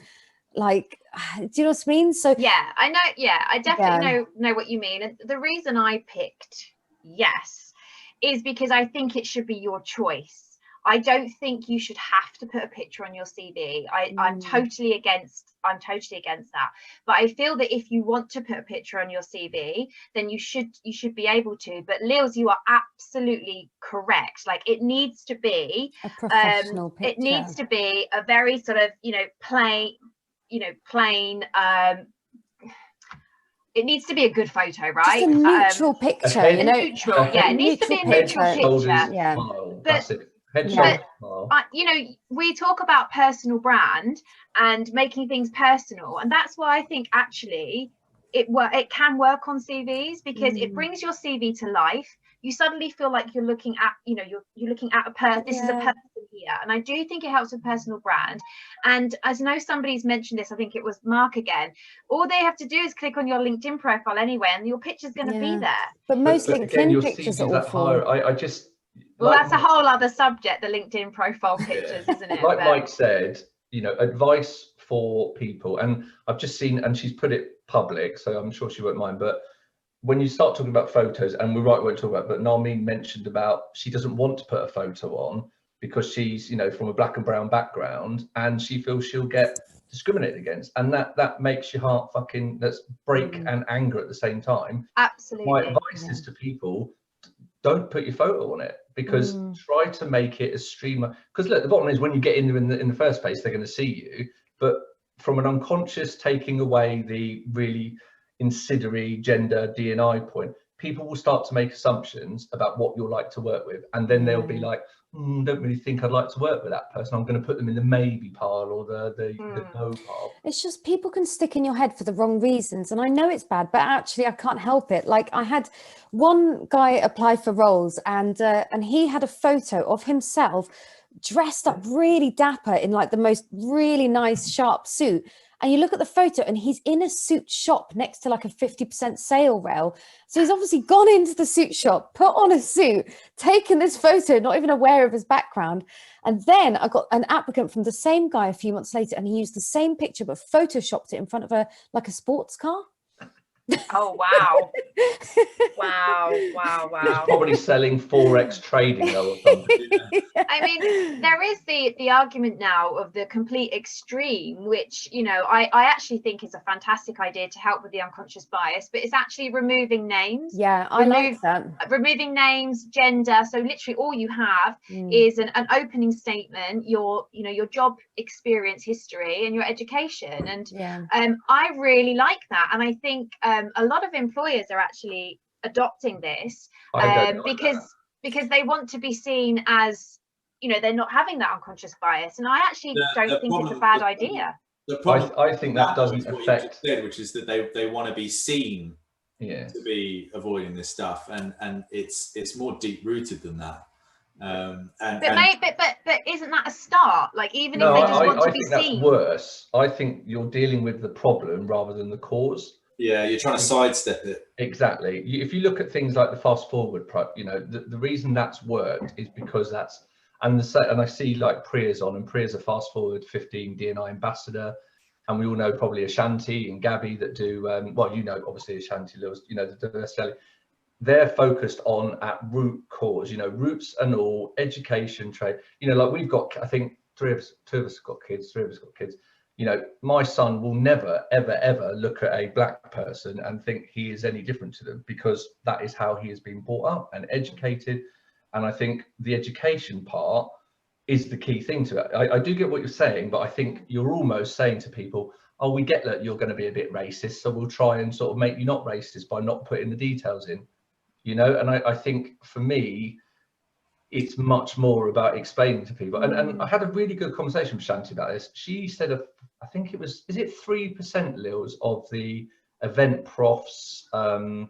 like, do you know what I mean? So yeah, I know. Yeah, I definitely know what you mean. And the reason I picked yes is because I think it should be your choice. I don't think you should have to put a picture on your CV. I'm totally against that. But I feel that if you want to put a picture on your CV, then you should be able to. But Lils, you are absolutely correct. Like it needs to be a professional picture. It needs to be a very sort of, plain, it needs to be a good photo, right? Just a neutral picture, you know. Neutral, yeah, it needs to be a neutral Head, shoulders, picture. Yeah. smile. But- That's it. Head, Yeah. shoulders, smile. You know, we talk about personal brand and making things personal, and that's why I think actually it can work on CVs, because it brings your CV to life. You suddenly feel like you're looking at, you know, you're looking at a person. This is a person here, and I do think it helps with personal brand. And as I know somebody's mentioned this, I think it was Mark again. All they have to do is click on your LinkedIn profile anyway, and your picture's going to be there. But most But again, LinkedIn your pictures CV's are that awful. higher. I just. Well, like that's a whole other subject, the LinkedIn profile pictures, isn't it? Like But Mike said, you know, advice for people, and I've just seen, and she's put it public, so I'm sure she won't mind, but when you start talking about photos, and we're right, we won't talk about, but Narmeen mentioned about she doesn't want to put a photo on because she's, you know, from a black and brown background, and she feels she'll get discriminated against, and that makes your heart fucking, that's break and anger at the same time. absolutely. My advice is to people, don't put your photo on it, because try to make it as streamlined. Because look, the bottom line is, when you get in there in the first place, they're going to see you, but from an unconscious taking away the really insidiary gender D&I point, people will start to make assumptions about what you're like to work with, and then they'll be like, don't really think I'd like to work with that person. I'm going to put them in the maybe pile or the no pile. It's just people can stick in your head for the wrong reasons, and I know it's bad, but actually I can't help it. Like, I had one guy apply for roles, and he had a photo of himself dressed up really dapper in like the most really nice sharp suit, and you look at the photo and he's in a suit shop next to like a 50% sale rail. So he's obviously gone into the suit shop, put on a suit, taken this photo, not even aware of his background. And then I got an applicant from the same guy a few months later, and he used the same picture but photoshopped it in front of a sports car. Oh, wow. Wow. It's probably selling Forex trading though or something. I mean, there is the argument now of the complete extreme, which, you know, I actually think is a fantastic idea to help with the unconscious bias, but it's actually removing names. Yeah, I like that. Removing names, gender. So literally all you have is an opening statement, your job experience history and your education. And I really like that. And I think a lot of employers are actually adopting this because they want to be seen as, you know, they're not having that unconscious bias. And I actually don't think it's a bad idea. I think that doesn't affect, which is that they want to be seen to be avoiding this stuff, and it's more deep rooted than that. But isn't that a start? Like, even no, if they just want to be think seen. that's worse. I think you're dealing with the problem rather than the cause. Yeah, you're trying to sidestep it. Exactly. If you look at things like the fast forward, you know, the reason that's worked is because that's, and I see like Priya's on, and Priya's a fast forward 15 D&I ambassador, and we all know probably Ashanti and Gabby that do well, you know, obviously Ashanti, Lils, you know, the diversity. They're focused on at root cause, you know, roots and all, education, trade. You know, like we've got, I think two of us have got kids. You know, my son will never, ever look at a black person and think he is any different to them, because that is how he has been brought up and educated. And I think the education part is the key thing to it. I do get what you're saying, but I think you're almost saying to people, oh, we get that you're going to be a bit racist, so we'll try and sort of make you not racist by not putting the details in, you know. And I think for me, it's much more about explaining to people. And I had a really good conversation with Shanti about this. She said, I think it was, is it 3%, Lils, of the event profs, the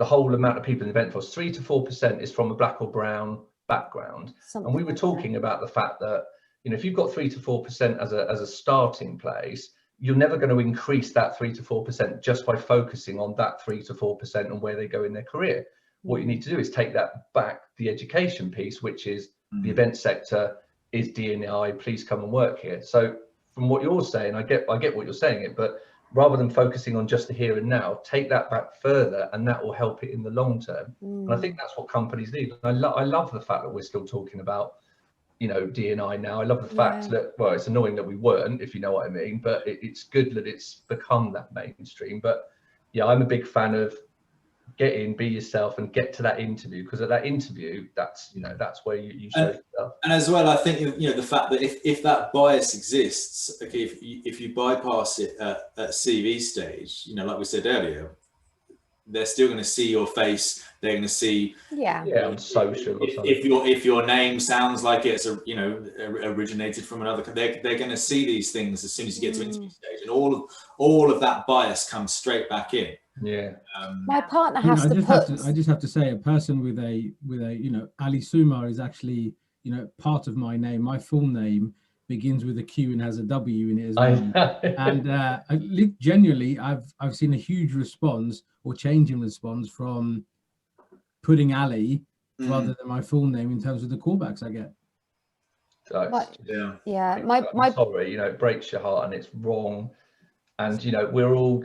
whole amount of people in the event profs, 3 to 4% is from a black or brown background. And we were talking about the fact that, you know, if you've got 3 to 4% as a starting place, you're never going to increase that 3 to 4% just by focusing on that 3 to 4% and where they go in their career. What you need to do is take that back, the education piece, which is the event sector is D&I, please come and work here. So from what you're saying, I get what you're saying, but rather than focusing on just the here and now, take that back further, and that will help it in the long term. And I think that's what companies need. I love the fact that we're still talking about, you know, D&I now. I love the fact that, well, it's annoying that we weren't, if you know what I mean, but it's good that it's become that mainstream. But yeah, I'm a big fan of get in, be yourself, and get to that interview, because at that interview, that's, you know, that's where you show yourself. And as well, I think, you know, the fact that if that bias exists, okay, if you bypass it at CV stage, you know, like we said earlier, they're still going to see your face. They're going to see, on social or something. If your name sounds like it's originated from another, they're going to see these things as soon as you get to interview stage, and all of that bias comes straight back in. Yeah. My partner has I just have to say, a person with a Ali Sumar is actually part of my name. My full name begins with a Q and has a W in it as well. And genuinely, I've seen a huge response or change in response from putting Ali rather than my full name in terms of the callbacks I get. I'm sorry, it breaks your heart and it's wrong, and we're all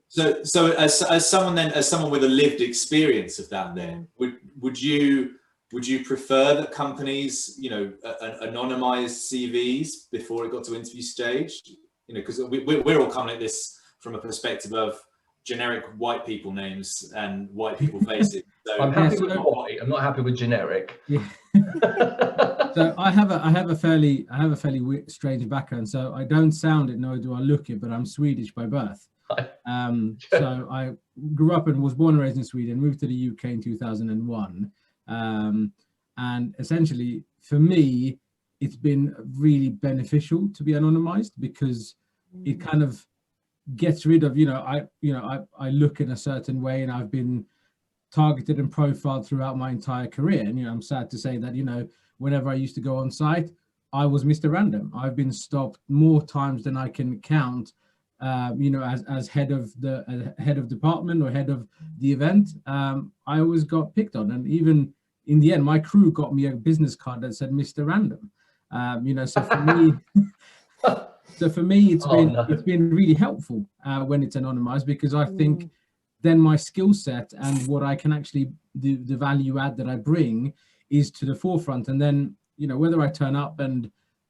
So as someone with a lived experience of that, then would you prefer that companies anonymize CVs before it got to interview stage? Because we're all coming at this from a perspective of generic white people names and white people faces. So I'm happy with white. I'm not happy with generic. Yeah. So I have a fairly strange background. So I don't sound it, nor do I look it, but I'm Swedish by birth. So I grew up and was born and raised in Sweden, moved to the UK in 2001. And essentially for me, it's been really beneficial to be anonymized, because it kind of gets rid of, I look in a certain way, and I've been targeted and profiled throughout my entire career. And, I'm sad to say that, whenever I used to go on site, I was Mr. Random. I've been stopped more times than I can count, as head of department or head of the event. I always got picked on. And even in the end, my crew got me a business card that said Mr. Random. So for me, it's been really helpful when it's anonymized, because I think then my skill set and what I can actually the value add that I bring is to the forefront. And then whether I turn up and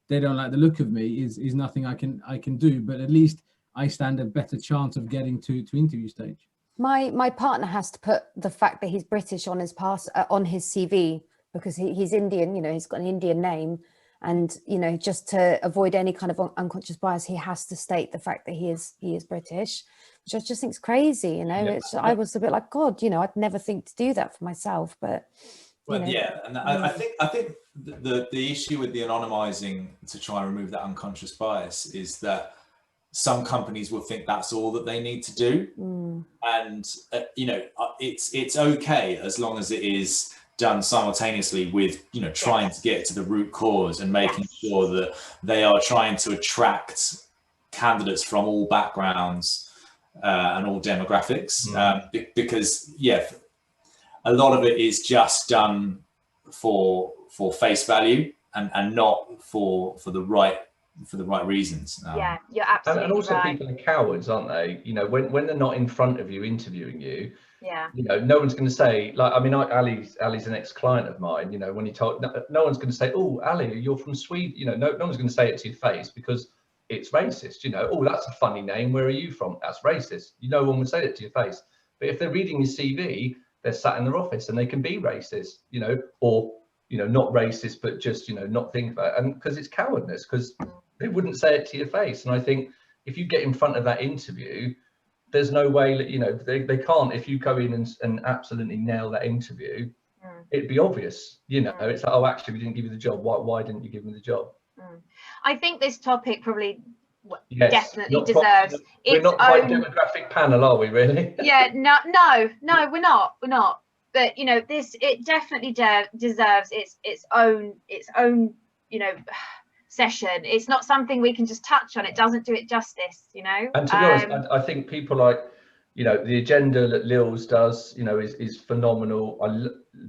they don't like the look of me is nothing I can do, but at least I stand a better chance of getting to interview stage. My partner has to put the fact that he's British on his on his CV, because he's Indian. He's got an Indian name. And, just to avoid any kind of unconscious bias, he has to state the fact that he is British, which I just think is crazy. I was a bit like, God, I'd never think to do that for myself. But and I think the issue with the anonymizing to try and remove that unconscious bias is that some companies will think that's all that they need to do, and it's okay as long as it is done simultaneously with trying to get to the root cause and making sure that they are trying to attract candidates from all backgrounds and all demographics, because a lot of it is just done for face value and not for the right reasons. You're absolutely and also right. people are cowards, aren't they? When they're not in front of you interviewing you, Yeah. No one's going to say, like, I mean, Ali's an ex-client of mine. When you told, no one's going to say, "Oh, Ali, you're from Sweden." No one's going to say it to your face, because it's racist. "Oh, that's a funny name. Where are you from?" That's racist. No one would say it to your face. But if they're reading your CV, they're sat in their office and they can be racist, or not racist, but just not think about it, and because it's cowardness, because they wouldn't say it to your face. And I think if you get in front of that interview, there's no way that they can't. If you go in and absolutely nail that interview, it'd be obvious. It's like, oh, actually, we didn't give you the job. Why didn't you give me the job? I think this topic probably definitely deserves we're not quite demographic panel, are we? Really? No, we're not. But it definitely deserves its own session. It's not something we can just touch on. It doesn't do it justice, And to be honest, I think people like, the agenda that Lils does, is phenomenal.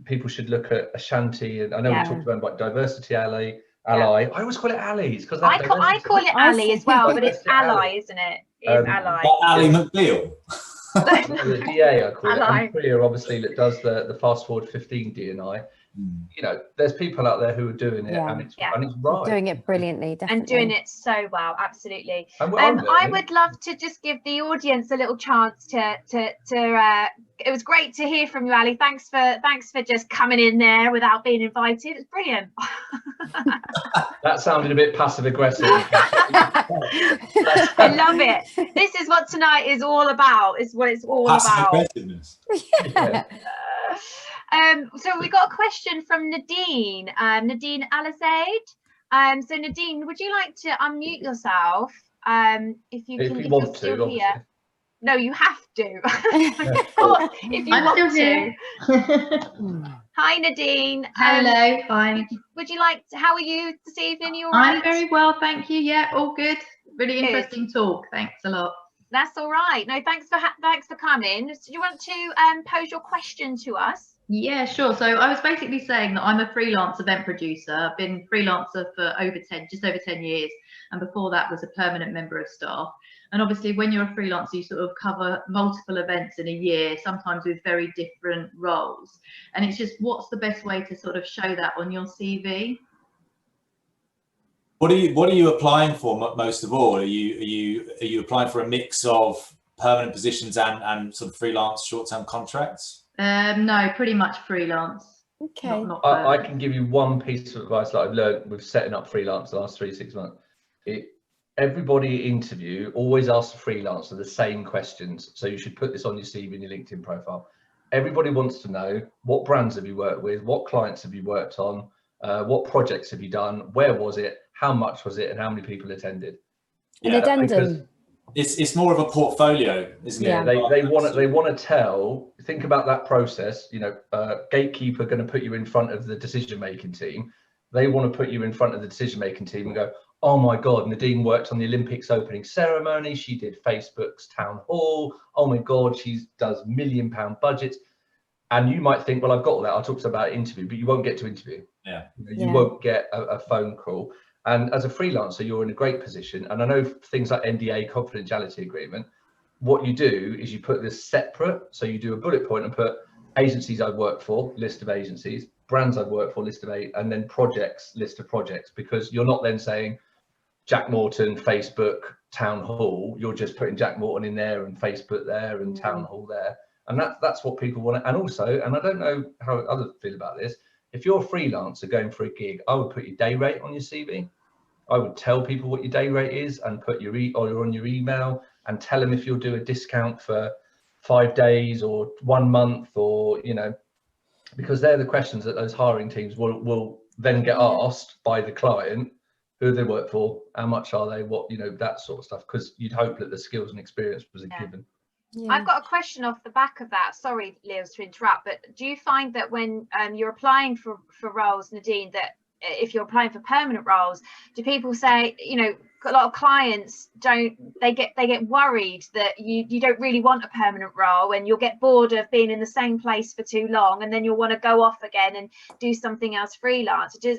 People should look at Ashanti, and I know we talked about diversity ally. I always call it allies, because I call it ally as well, but it's ally, isn't it? It's ally. Ali McBeal. The DA, I call it. And Priya, obviously, that does the Fast Forward 15 D&I. There's people out there who are doing it, and it's right. Doing it brilliantly, definitely. And doing it so well, absolutely. I would love to just give the audience a little chance to it was great to hear from you, Ali. Thanks for just coming in there without being invited. It's brilliant. That sounded a bit passive aggressive. I love it. This is what tonight is all about. Is what it's all Passive about. aggressiveness. Yeah. So we got a question from Nadine. Nadine Alizaid. So Nadine, would you like to unmute yourself? If you If can, you if want you're still to, here. obviously. No, you have to. Of course, if you I'm want still to. here. Hi Nadine. Hello, fine. Would you like to, how are you this evening? You all right? I'm very well, thank you. Yeah, all good. Really Good. interesting talk. Thanks a lot. That's all right. No, thanks for coming. Do you want to pose your question to us? Yeah, sure. So I was basically saying that I'm a freelance event producer. I've been freelancer for just over 10 years. And before that was a permanent member of staff. And obviously when you're a freelancer, you sort of cover multiple events in a year, sometimes with very different roles. And it's just, what's the best way to sort of show that on your CV? What are you applying for most of all? Are you applying for a mix of permanent positions and sort of freelance short-term contracts? No, pretty much freelance. Okay. Not I can give you one piece of advice that I've learned with setting up freelance the last 3-6 months. Everybody interview always asks the freelancer the same questions. So you should put this on your CV and your LinkedIn profile. Everybody wants to know, what brands have you worked with? What clients have you worked on? What projects have you done? Where was it? How much was it? And how many people attended? An addendum. It's more of a portfolio, isn't Yeah. it? They want to tell. Think about that process. You know, gatekeeper going to put you in front of the decision-making team. They want to put you in front of the decision-making team and go, oh my God, Nadine worked on the Olympics opening ceremony. She did Facebook's town hall. Oh my God, she does £1 million budgets. And you might think, well, I've got all that. I'll talk to you about interview, but you won't get to interview. Yeah. You won't get a phone call. And as a freelancer, you're in a great position. And I know things like NDA, confidentiality agreement, what you do is you put this separate. So you do a bullet point and put agencies I've worked for, list of agencies, brands I've worked for, list of 8, and then projects, list of projects, because you're not then saying Jack Morton, Facebook, Town Hall. You're just putting Jack Morton in there and Facebook there and Town Hall there. And that's what people want. And also, and I don't know how others feel about this, if you're a freelancer going for a gig, I would put your day rate on your CV. I would tell people what your day rate is and put your or on your email and tell them if you'll do a discount for 5 days or 1 month, or, you know, because they're the questions that those hiring teams will then get asked by the client. Who they work for, how much are they, what, you know, that sort of stuff, because you'd hope that the skills and experience was a given. Yeah. I've got a question off the back of that. Sorry, Lils, to interrupt, but do you find that when you're applying for roles, Nadine, that if you're applying for permanent roles, do people say, you know, a lot of clients they get worried that you don't really want a permanent role, and you'll get bored of being in the same place for too long, and then you'll want to go off again and do something else freelance. You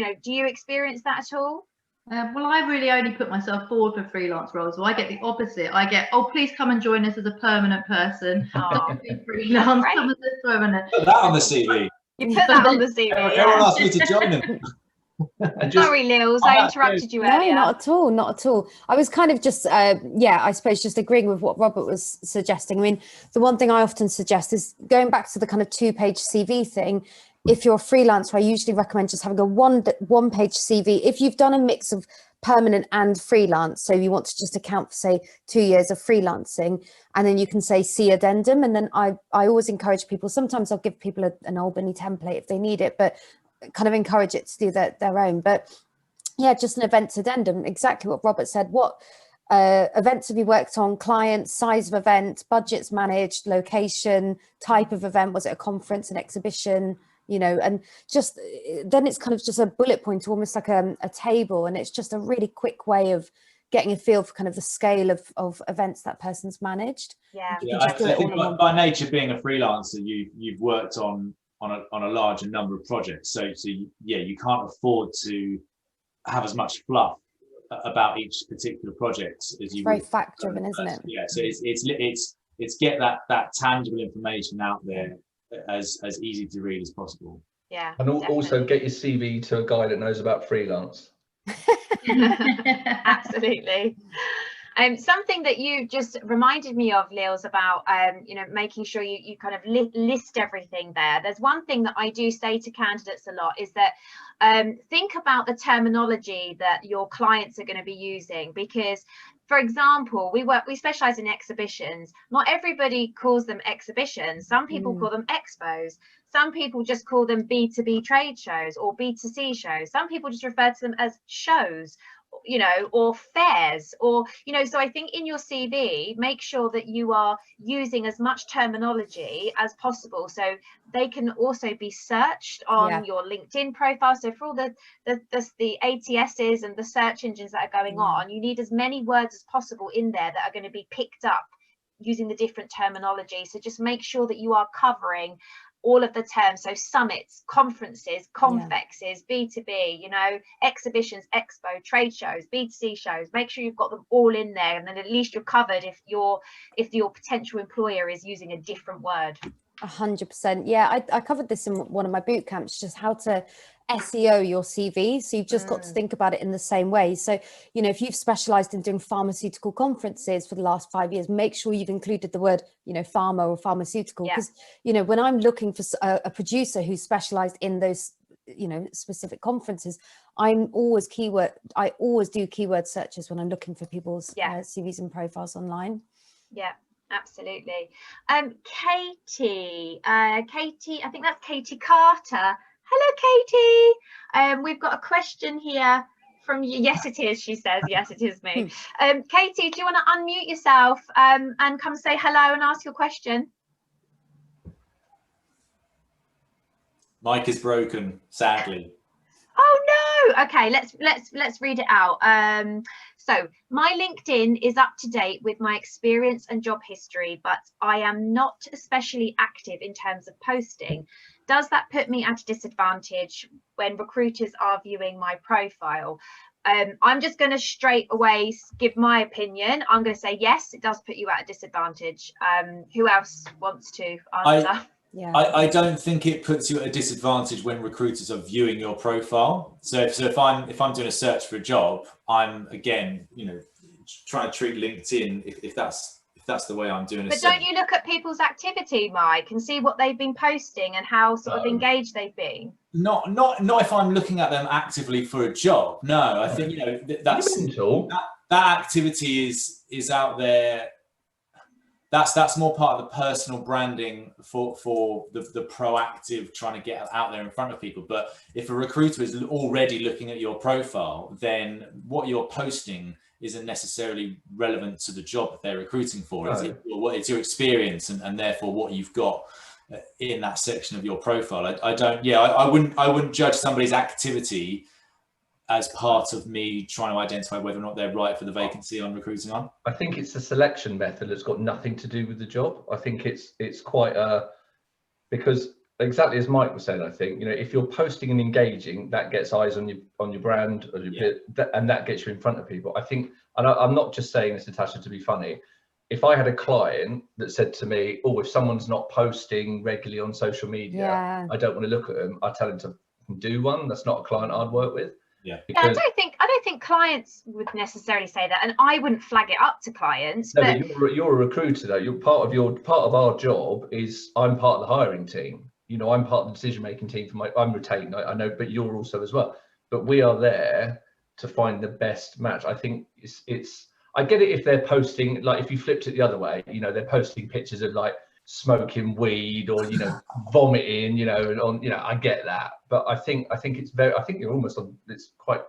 know, do you experience that at all? Well, I really only put myself forward for freelance roles. So I get the opposite. I get, oh, please come and join us as a permanent person. Don't be freelance. Great. Come as a permanent. Put that on the CV. You put that on the CV. Everyone asked me to join them. Sorry, Lils, I interrupted you earlier. No, not at all, not at all. I was kind of just, I suppose just agreeing with what Robert was suggesting. I mean, the one thing I often suggest is going back to the kind of 2-page CV thing. If you're a freelancer, I usually recommend just having a one-page CV. If you've done a mix of permanent and freelance, so you want to just account for, say, 2 years of freelancing, and then you can say see addendum. And then I always encourage people, sometimes I'll give people an Albany template if they need it, but kind of encourage it to do their own. But yeah, just an events addendum, exactly what Robert said. What events have you worked on, clients, size of event, budgets managed, location, type of event, was it a conference, an exhibition, you know, and just then it's kind of just a bullet point, almost like a table, and it's just a really quick way of getting a feel for kind of the scale of events that person's managed. Yeah, I think by nature, being a freelancer, you've worked on a larger number of projects, so yeah, you can't afford to have as much fluff about each particular project as you. Very fact driven, isn't it? Yeah, so it's get that tangible information out there as easy to read as possible. Yeah, and also get your CV to a guy that knows about freelance. Absolutely. Something that you just reminded me of, Lils, about you know, making sure you kind of list everything there. There's one thing that I do say to candidates a lot is that think about the terminology that your clients are going to be using, because for example, we specialize in exhibitions. Not everybody calls them exhibitions. Some people call them expos. Some people just call them B2B trade shows or B2C shows. Some people just refer to them as shows, you know, or fairs, or, you know. So I think in your CV, make sure that you are using as much terminology as possible, so they can also be searched on your LinkedIn profile. So for all the ATSs and the search engines that are going on, you need as many words as possible in there that are going to be picked up using the different terminology. So just make sure that you are covering all of the terms. So summits, conferences, confexes, B2B, you know, exhibitions, expo, trade shows, B2C shows. Make sure you've got them all in there, and then at least you're covered if your potential employer is using a different word. 100%. Yeah, I covered this in one of my boot camps, just how to SEO your CV. So you've just got to think about it in the same way. So, you know, if you've specialized in doing pharmaceutical conferences for the last 5 years, make sure you've included the word, you know, pharma or pharmaceutical, because, you know, when I'm looking for a producer who's specialized in those, you know, specific conferences, I always do keyword searches when I'm looking for people's CVs and profiles online. Yeah. Absolutely. Katie, I think that's Katie Carter. Hello, Katie. We've got a question here from you. Yes, it is, she says. Yes, it is me. Katie, do you want to unmute yourself and come say hello and ask your question? Mic is broken, sadly. Oh no. Okay, let's read it out. So my LinkedIn is up to date with my experience and job history, but I am not especially active in terms of posting. Does that put me at a disadvantage when recruiters are viewing my profile? I'm just going to straight away give my opinion. I'm going to say yes, it does put you at a disadvantage. Who else wants to answer? I don't think it puts you at a disadvantage when recruiters are viewing your profile. So if I'm doing a search for a job, I'm, again, you know, trying to treat LinkedIn if that's the way I'm doing it. But don't you look at people's activity, Mike, and see what they've been posting and how sort of engaged they've been? Not if I'm looking at them actively for a job. No, I think, you know, that activity is out there. That's more part of the personal branding for the proactive trying to get out there in front of people. But if a recruiter is already looking at your profile, then what you're posting isn't necessarily relevant to the job that they're recruiting for. No. It's your experience and therefore what you've got in that section of your profile. I wouldn't judge somebody's activity as part of me trying to identify whether or not they're right for the vacancy I'm recruiting on. I think it's a selection method that's got nothing to do with the job. I think it's quite because exactly as Mike was saying, I think, you know, if you're posting and engaging, that gets eyes on your brand, or and that gets you in front of people. I think, and I'm not just saying this, Natasha, to be funny. If I had a client that said to me, oh, if someone's not posting regularly on social media, I don't want to look at them, I tell them to do one. That's not a client I'd work with. I don't think clients would necessarily say that, and I wouldn't flag it up to clients. No, but you're a recruiter though. You're part of our job is I'm part of the hiring team. You know, I'm part of the decision-making team I'm retained, I know, but you're also as well. But we are there to find the best match. I think it's I get it if they're posting, like if you flipped it the other way, you know, they're posting pictures of like smoking weed or, you know, vomiting, you know, and on, you know, I get that. But I think you're almost on, it's quite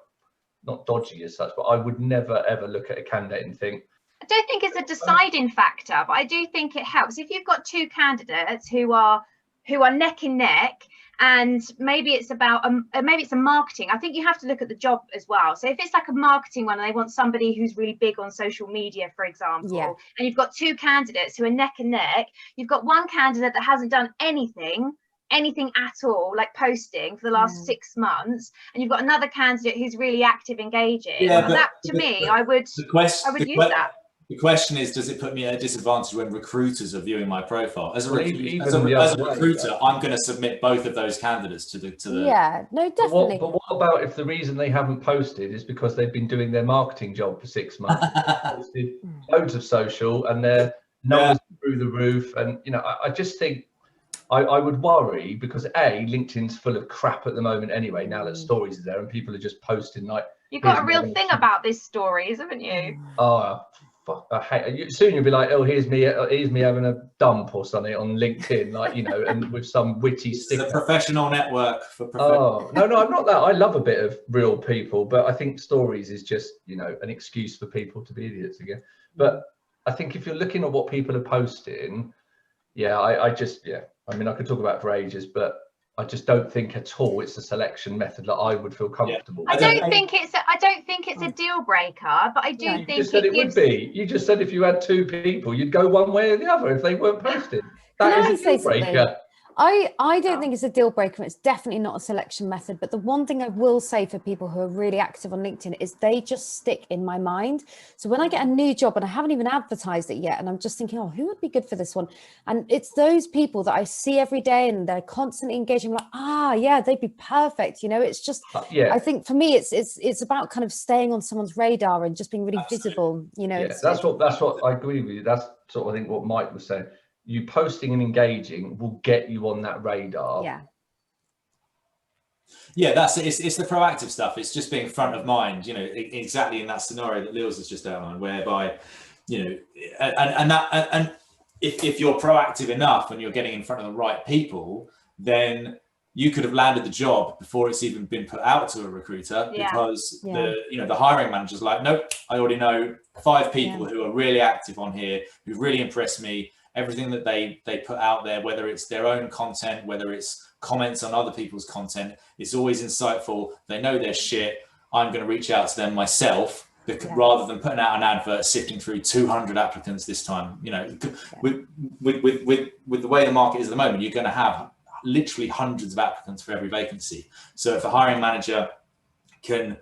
not dodgy as such, but I would never ever look at a candidate and think. I don't think it's a deciding factor, but I do think it helps. If you've got two candidates who are neck and neck, and maybe it's about maybe it's a marketing, I think you have to look at the job as well. So if it's like a marketing one and they want somebody who's really big on social media, for example, and you've got two candidates who are neck and neck, you've got one candidate that hasn't done anything at all, like posting for the last 6 months, and you've got another candidate who's really active, engaging. And that, to me, I would use that. The question is, does it put me at a disadvantage when recruiters are viewing my profile? As a, Well, as a recruiter, I'm going to submit both of those candidates to the. Yeah, no, definitely. But what about if the reason they haven't posted is because they've been doing their marketing job for 6 months, posted loads of social, and their numbers through the roof? And you know, I just think I would worry, because LinkedIn's full of crap at the moment anyway. Now that stories are there and people are just posting like, you've got a real thing about this stories, haven't you? Oh, fuck, I hate it. Soon you'll be like, oh, here's me having a dump or something on LinkedIn, like, you know, and with some witty sticker. It's a professional network for Oh, no, I'm not that. I love a bit of real people, but I think stories is just, you know, an excuse for people to be idiots again. But I think if you're looking at what people are posting, I mean, I could talk about it for ages, but I just don't think at all it's a selection method that I would feel comfortable with. I don't think it's a deal breaker, but I do think you just said it would be. You just said if you had 2 people, you'd go one way or the other if they weren't posted. That is a deal breaker. I don't think it's a deal breaker. It's definitely not a selection method. But the one thing I will say for people who are really active on LinkedIn is they just stick in my mind. So when I get a new job and I haven't even advertised it yet, and I'm just thinking, oh, who would be good for this one? And it's those people that I see every day and they're constantly engaging. I'm like, yeah, they'd be perfect. You know, it's just, I think for me, it's about kind of staying on someone's radar and just being really visible. You know, that's what I agree with you. That's sort of, I think, what Mike was saying. You posting and engaging will get you on that radar. Yeah, that's it. It's the proactive stuff. It's just being front of mind, you know, exactly in that scenario that Lils has just outlined, whereby, you know, and if you're proactive enough and you're getting in front of the right people, then you could have landed the job before it's even been put out to a recruiter, because the hiring manager's like, nope, I already know 5 people who are really active on here, who've really impressed me. Everything that they put out there, whether it's their own content, whether it's comments on other people's content, it's always insightful. They know their shit. I'm going to reach out to them myself, rather than putting out an advert, sifting through 200 applicants this time. You know, with the way the market is at the moment, you're going to have literally hundreds of applicants for every vacancy. So if a hiring manager can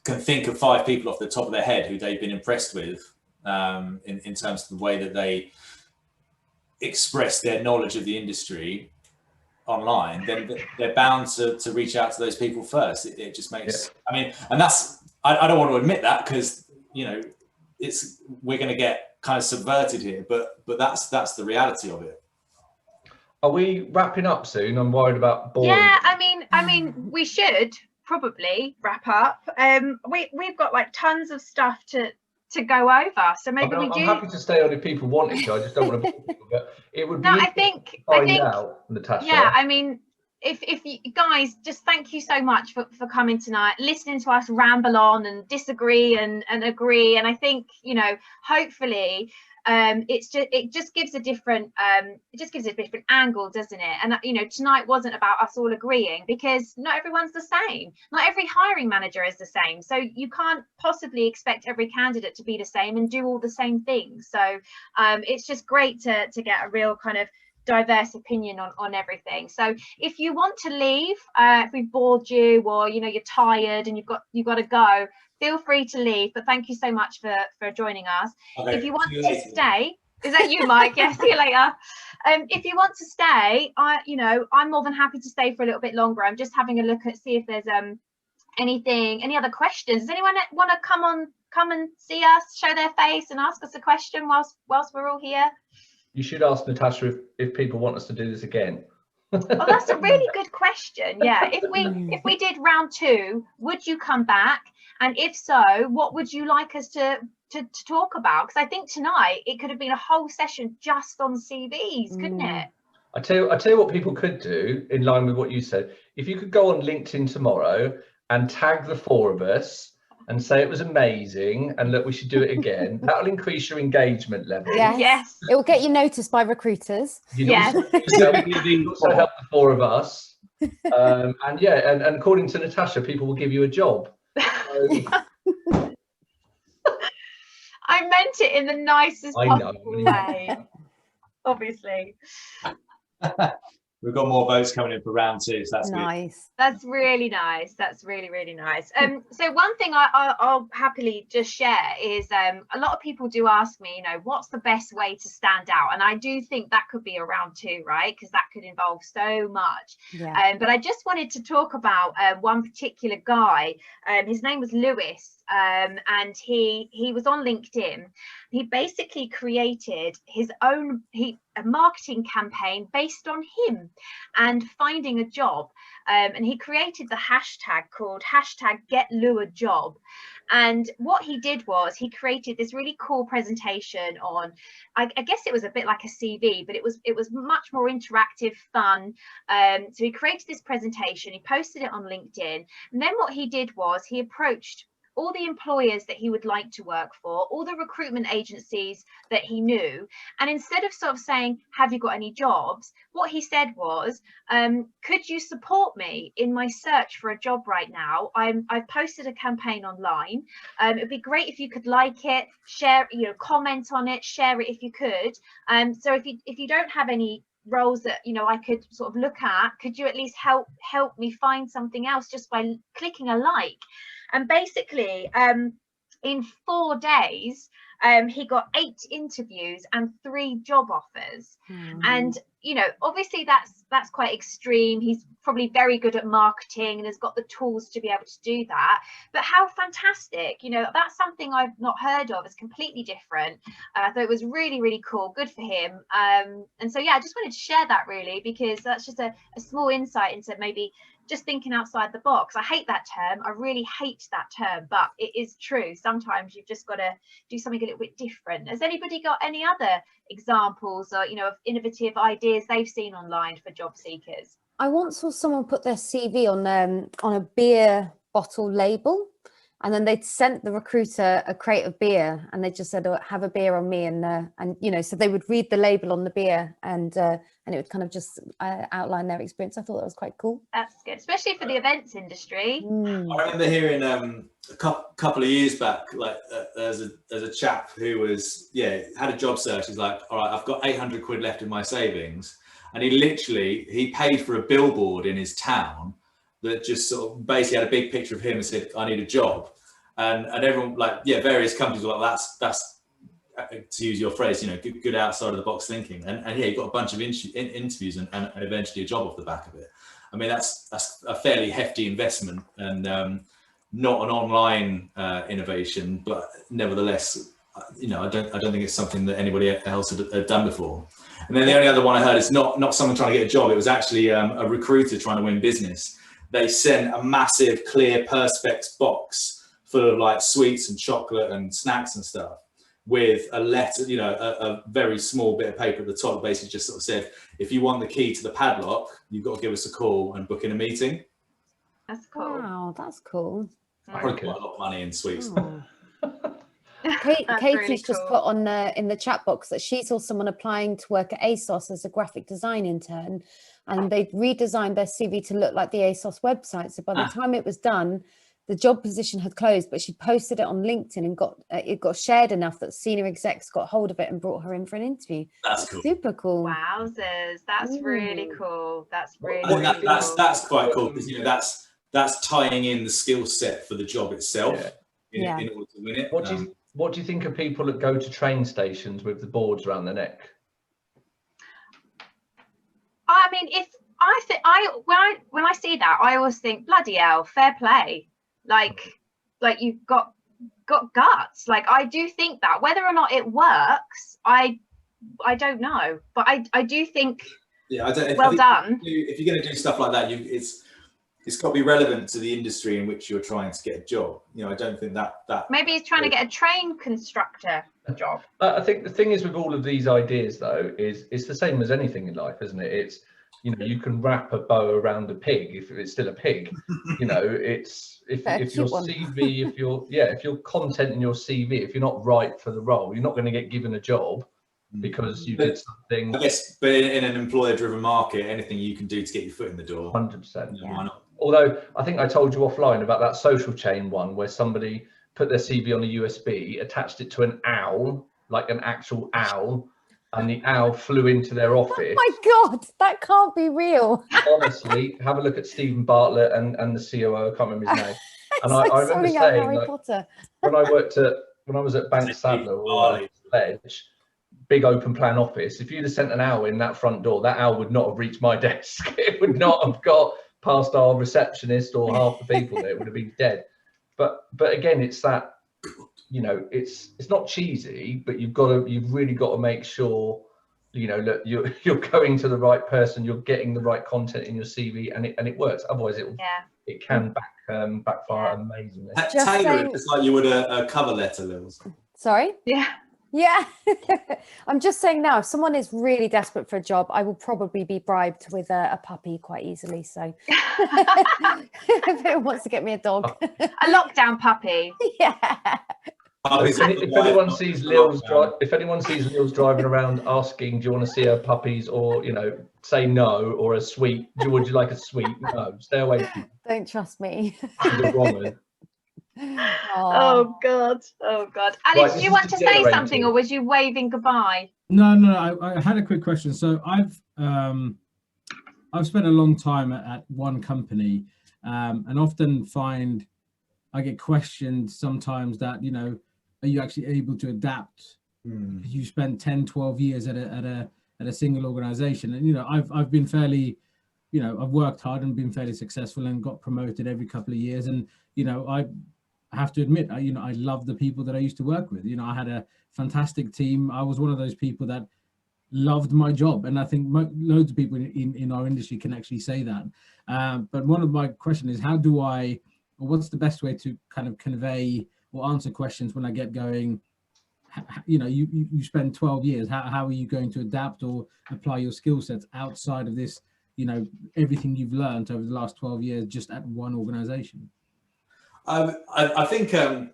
think of 5 people off the top of their head who they've been impressed with, in terms of the way that they express their knowledge of the industry online, then they're bound to reach out to those people first. It just makes, I mean, and that's, I don't want to admit that, because, you know, we're going to get kind of subverted here, but that's the reality of it. Are we wrapping up soon? I'm worried about boring. Yeah, I mean, we should probably wrap up. We've got like tons of stuff to go over, so maybe I'm happy to stay on if people wanted to. I just don't want to. But it would be. No, I think out, Natasha. Yeah, I mean, if you guys, just thank you so much for coming tonight, listening to us ramble on and disagree and agree. And I think, you know, hopefully it just gives a different angle, doesn't it? And you know, tonight wasn't about us all agreeing, because not everyone's the same. Not every hiring manager is the same, so you can't possibly expect every candidate to be the same and do all the same things. So it's just great to get a real kind of diverse opinion on everything. So if you want to leave, if we've bored you, or you know, you're tired and you've got to go, feel free to leave. But thank you so much for joining us. Okay, if you want to stay, is that you, Mike? Yeah, see you later. If you want to stay, I'm more than happy to stay for a little bit longer. I'm just having a look at see if there's any other questions. Does anyone want to come and see us, show their face and ask us a question whilst we're all here? You should ask Natasha if people want us to do this again. Oh, that's a really good question. Yeah, if we did round 2, would you come back? And if so, what would you like us to talk about? Because I think tonight it could have been a whole session just on CVs, couldn't it? I tell you what people could do, in line with what you said. If you could go on LinkedIn tomorrow and tag the 4 of us and say it was amazing and look, we should do it again. That'll increase your engagement level. Yes. It will get you noticed by recruiters. Yes. Also help the 4 of us. And according to Natasha, people will give you a job. So, I meant it in the nicest possible way. Obviously. we've got more votes coming in for round 2, so that's nice. good. That's really nice. That's really, really nice. So one thing I'll happily just share is a lot of people do ask me, you know, what's the best way to stand out? And I do think that could be a round 2, right? Because that could involve so much. Yeah. But I just wanted to talk about one particular guy. His name was Lewis. And he was on LinkedIn. He basically created his own a marketing campaign based on him and finding a job. And he created the hashtag called #GetLuaJob. And what he did was he created this really cool presentation on, I guess it was a bit like a CV, but it was much more interactive, fun. So he created this presentation, he posted it on LinkedIn, and then what he did was he approached all the employers that he would like to work for, all the recruitment agencies that he knew. And instead of sort of saying, have you got any jobs? What he said was, could you support me in my search for a job right now? I've posted a campaign online. It'd be great if you could like it, share, you know, comment on it, share it if you could. So if you don't have any roles that, you know, I could sort of look at, could you at least help me find something else just by clicking a like? And basically, in 4 days, he got 8 interviews and 3 job offers. And, you know, obviously that's quite extreme. He's probably very good at marketing and has got the tools to be able to do that. But how fantastic, you know, that's something I've not heard of. It's completely different. I thought it was really, really cool. Good for him. And so, yeah, I just wanted to share that really, because that's just a small insight into maybe just thinking outside the box. I hate that term. I really hate that term, but it is true. Sometimes you've just got to do something a little bit different. Has anybody got any other examples or, you know, of innovative ideas they've seen online for job seekers? I once saw someone put their CV on a beer bottle label, and then they'd sent the recruiter a crate of beer, and they just said, oh, have a beer on me, and you know, so they would read the label on the beer, and it would kind of just outline their experience. I thought that was quite cool. That's good, especially for the events industry. I remember hearing a couple of years back, like there's a chap who was had a job search. He's like, all right, I've got 800 quid left in my savings, and he paid for a billboard in his town that just sort of basically had a big picture of him and said, I need a job. And everyone, like, various companies were like, that's to use your phrase, you know, good outside of the box thinking. And he got a bunch of interviews and eventually a job off the back of it. I mean, that's a fairly hefty investment, and not an online innovation, but nevertheless, you know, I don't think it's something that anybody else had done before. And then the only other one I heard is not someone trying to get a job. It was actually a recruiter trying to win business. They sent a massive clear Perspex box full of like sweets and chocolate and snacks and stuff with a letter, you know, a very small bit of paper at the top, basically just sort of said, if you want the key to the padlock, you've got to give us a call and book in a meeting. That's cool. Wow, that's cool. I probably put a lot of money in sweets. Oh. Katie's really just cool. put on in the chat box that she saw someone applying to work at ASOS as a graphic design intern, and they'd redesigned their CV to look like the ASOS website. So by the time it was done, the job position had closed, but she posted it on LinkedIn and it got shared enough that senior execs got hold of it and brought her in for an interview. That's cool. Super cool. Wowzers, that's really cool. That's really, Well, really cool. that's quite cool, because, you know, that's tying in the skill set for the job itself in order to win it. What do you think of people that go to train stations with the boards around their neck? I mean, when I see that, I always think, bloody hell, fair play. Like you've got guts. Like, I do think that, whether or not it works, I don't know, but I do think well done. If you're going to do stuff like that, it's got to be relevant to the industry in which you're trying to get a job. You know, I don't think that maybe he's trying to get a train constructor job. I think the thing is with all of these ideas, though, is it's the same as anything in life, isn't it? It's, you know, you can wrap a bow around a pig if it's still a pig. You know, it's if your CV, if your content in your CV, if you're not right for the role, you're not going to get given a job because you did something. I guess, but in an employer-driven market, anything you can do to get your foot in the door. 100%. You know, why not? Although I think I told you offline about that social chain one where somebody put their CV on a USB, attached it to an owl, like an actual owl, and the owl flew into their office. Oh my God, that can't be real. Honestly, have a look at Stephen Bartlett and the COO. I can't remember his name. And It's like I remember something out of saying, Harry like, Potter. when I was at Bank Sadler or Ledge, big open plan office, if you'd have sent an owl in that front door, that owl would not have reached my desk. It would not have got past our receptionist or half the people there. It would have been dead. But again, it's that, you know, it's not cheesy, but you've really got to make sure, you know, that you're going to the right person, you're getting the right content in your CV, and it works. Otherwise, it can backfire amazingly. Tailor it just like you would a cover letter, Lils. Sorry? Yeah. I'm just saying now, if someone is really desperate for a job, I will probably be bribed with a puppy quite easily. So if it wants to get me a dog. A lockdown puppy. Yeah. If anyone sees Lils driving around asking, do you want to see her puppies, or, you know, say no, or a sweet, would you like a sweet? No, stay away from her. Don't trust me. She's a woman. Oh God. Alice, do you want to say something, or was you waving goodbye? No, I had a quick question. So I've spent a long time at one company, and often find I get questioned sometimes that, you know, are you actually able to adapt? You spent 10, 12 years at a single organization, and, you know, I've been fairly, you know, I've worked hard and been fairly successful and got promoted every couple of years, and, you know, I have to admit, you know, I love the people that I used to work with. You know, I had a fantastic team. I was one of those people that loved my job, and I think loads of people in our industry can actually say that. But one of my questions is, what's the best way to kind of convey or answer questions when I get going? You know, you spend 12 years. How are you going to adapt or apply your skill sets outside of this, you know, everything you've learned over the last 12 years just at one organization? I think an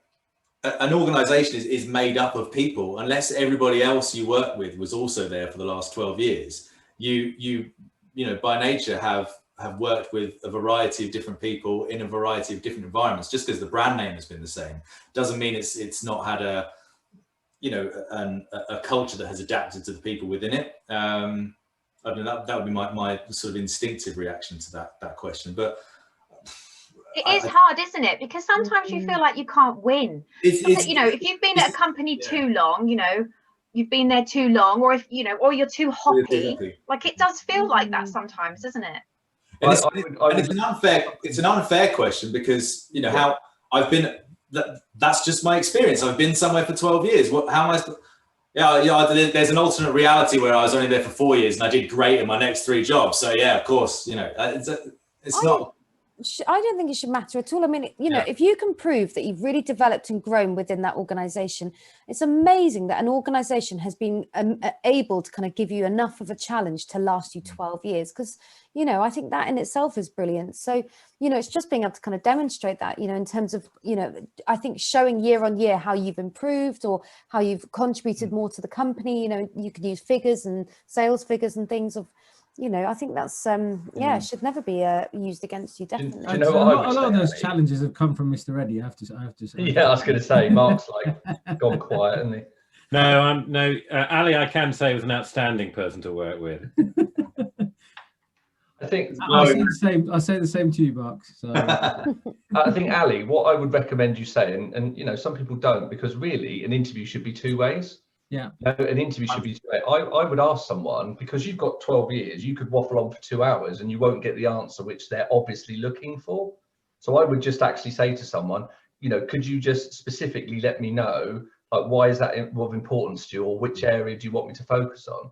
organization is made up of people. Unless everybody else you work with was also there for the last 12 years, you know, by nature have worked with a variety of different people in a variety of different environments. Just because the brand name has been the same doesn't mean it's not had a, you know, a culture that has adapted to the people within it. I mean, that would be my sort of instinctive reaction to that question. But it is hard, isn't it? Because sometimes you feel like you can't win. You know, if you've been at a company too long, you know, you've been there too long, or if, you know, or you're too hoppy, like it does feel like that sometimes, doesn't it? And it's an unfair question, because, you know, how I've been, that's just my experience. I've been somewhere for 12 years. How am I? There's an alternate reality where I was only there for 4 years and I did great in my next 3 jobs. So yeah, of course, you know, it's not. I don't think it should matter at all. I mean, you know, if you can prove that you've really developed and grown within that organization, it's amazing that an organization has been able to kind of give you enough of a challenge to last you 12 years. Because, you know, I think that in itself is brilliant. So, you know, it's just being able to kind of demonstrate that, you know, in terms of, you know, I think showing year on year how you've improved or how you've contributed more to the company. You know, you could use figures and sales figures and things of, you know, I think that's it should never be used against you, definitely. You know what a lot of those challenges have come from Mr. Reddy, I have to say. Yeah, I was going to say, Mark's like gone quiet, hasn't he? No, Ali, I can say, was an outstanding person to work with. I think I say the same to you, Mark. So I think, Ali, what I would recommend you say, and you know, some people don't, because really an interview should be 2 ways. Yeah, an interview should be. I would ask someone, because you've got 12 years, you could waffle on for 2 hours and you won't get the answer which they're obviously looking for. So I would just actually say to someone, you know, could you just specifically let me know, like, why is that of importance to you, or which area do you want me to focus on?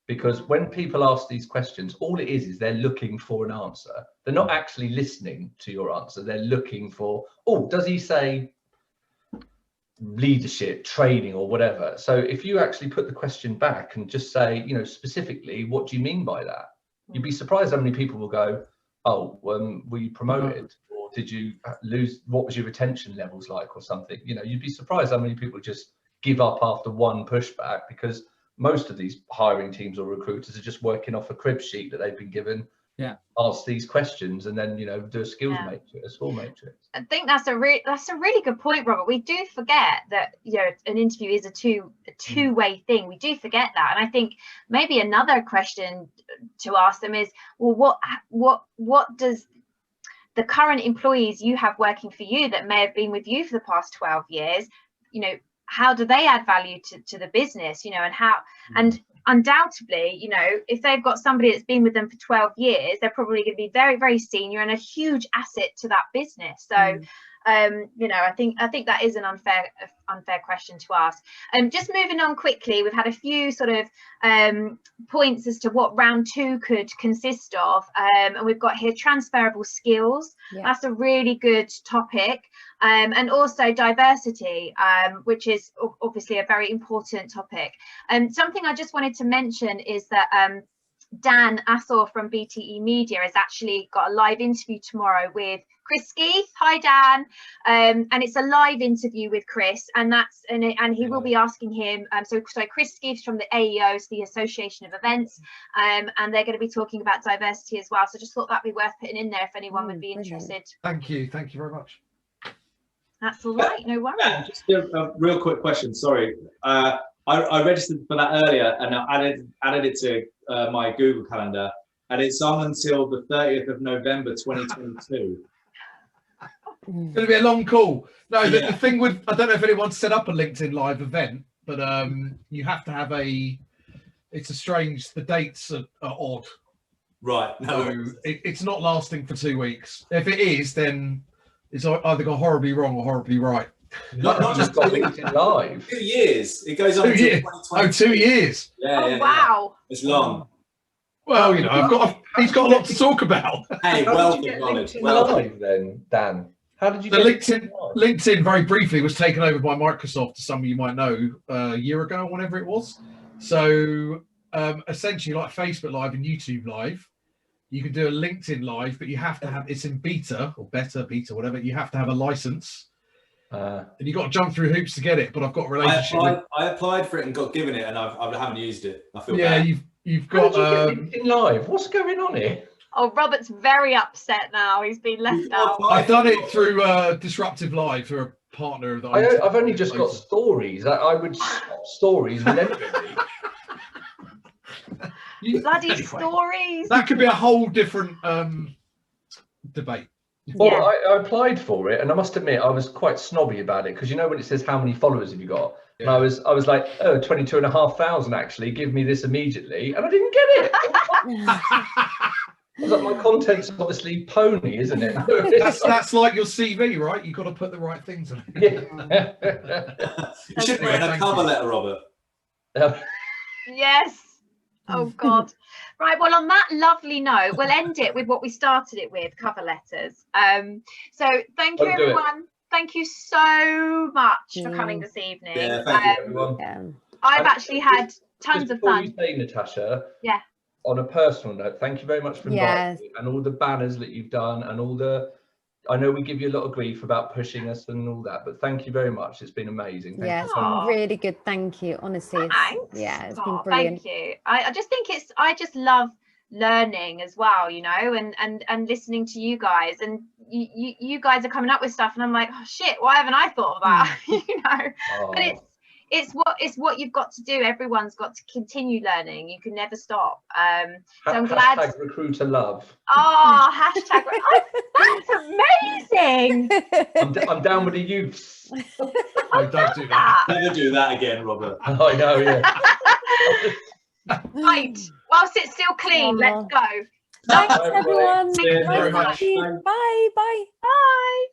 Because when people ask these questions, all it is they're looking for an answer. They're not actually listening to your answer. They're looking for, oh, does he say leadership, training, or whatever? So if you actually put the question back and just say, you know, specifically, what do you mean by that? You'd be surprised how many people will go, oh, were you promoted, or did you lose, what was your retention levels like, or something? You know, you'd be surprised how many people just give up after one pushback, because most of these hiring teams or recruiters are just working off a crib sheet that they've been given ask these questions, and then do a skills matrix, a score matrix. I think that's a really good point, Robert. We do forget that an interview is a two-way thing. We do forget that, and I think maybe another question to ask them is, well, what does the current employees you have working for you that may have been with you for the past 12 years, how do they add value to the business, and how, and undoubtedly, if they've got somebody that's been with them for 12 years, they're probably going to be very, very senior and a huge asset to that business. So, I think that is an unfair question to ask. Just moving on quickly, we've had a few sort of points as to what round 2 could consist of, and we've got here transferable skills. That's a really good topic, and also diversity, which is obviously a very important topic. And something I just wanted to mention is that Dan Assor from BTE Media has actually got a live interview tomorrow with Chris Skeeth. Hi Dan, and it's a live interview with Chris, and he will be asking him. So Chris Skeeth from the AEOs, the Association of Events, and they're going to be talking about diversity as well. So just thought that'd be worth putting in there if anyone would be interested. Thank you very much. That's all right, no worries. Just a real quick question. Sorry, I registered for that earlier, and I added it to my Google Calendar, and it's on until the 30th of November 2022. It's going to be a long call. No, the thing with, I don't know if anyone's set up a LinkedIn Live event, but you have to have the dates are odd. Right. No. So it's not lasting for 2 weeks. If it is, then it's either gone horribly wrong or horribly right. Not just got LinkedIn Live. 2 years. It goes on 2 years. Oh, 2 years. Yeah. Wow. It's long. Well, he's got a lot to talk about. Hey, wealth of knowledge. Live then, Dan. How did you get LinkedIn very briefly was taken over by Microsoft, as some of you might know, a year ago, or whenever it was. So essentially, like Facebook Live and YouTube Live, you can do a LinkedIn Live, but you have to have, it's in beta or beta, whatever. You have to have a license, and you got to jump through hoops to get it. But I've got a relationship. I applied for it and got given it, and I haven't used it. I feel bad. You've got LinkedIn Live. What's going on here? Oh, Robert's very upset now. He's been left out. I've done it through Disruptive Live, through a partner that I've only just got stories. I would stop stories with anybody. Bloody stories. That could be a whole different debate. Well, I applied for it, and I must admit I was quite snobby about it, because when it says how many followers have you got, and I was like, 22,500 actually. Give me this immediately, and I didn't get it. I was like, my content's obviously pony, isn't it? that's like your CV, right? You've got to put the right things in it. You should write a cover letter, Robert. Yes. Oh God. Right, well, on that lovely note, we'll end it with what we started it with, cover letters. So thank you, everyone. Thank you so much for coming this evening. Yeah, thank you, everyone. I've actually had tons of fun. Before you say, Natasha, on a personal note, thank you very much for inviting me, and all the banners that you've done, and all the, I know we give you a lot of grief about pushing us and all that, but thank you very much. It's been amazing. It's been really good. Thank you. Honestly, it's been brilliant. Thank you. I just think I just love learning as well, and listening to you guys, and you guys are coming up with stuff, and I'm like, oh shit, why haven't I thought of that? But it's what you've got to do. Everyone's got to continue learning. You can never stop. So I'm glad. Hashtag recruiter love. Oh, hashtag. That's amazing. I'm down with the youths. Oh, don't do that. Never do that again, Robert. I know, yeah. Right. Whilst it's still clean, let's go. Thanks, everyone. Thank you very much. Bye. Bye. Bye.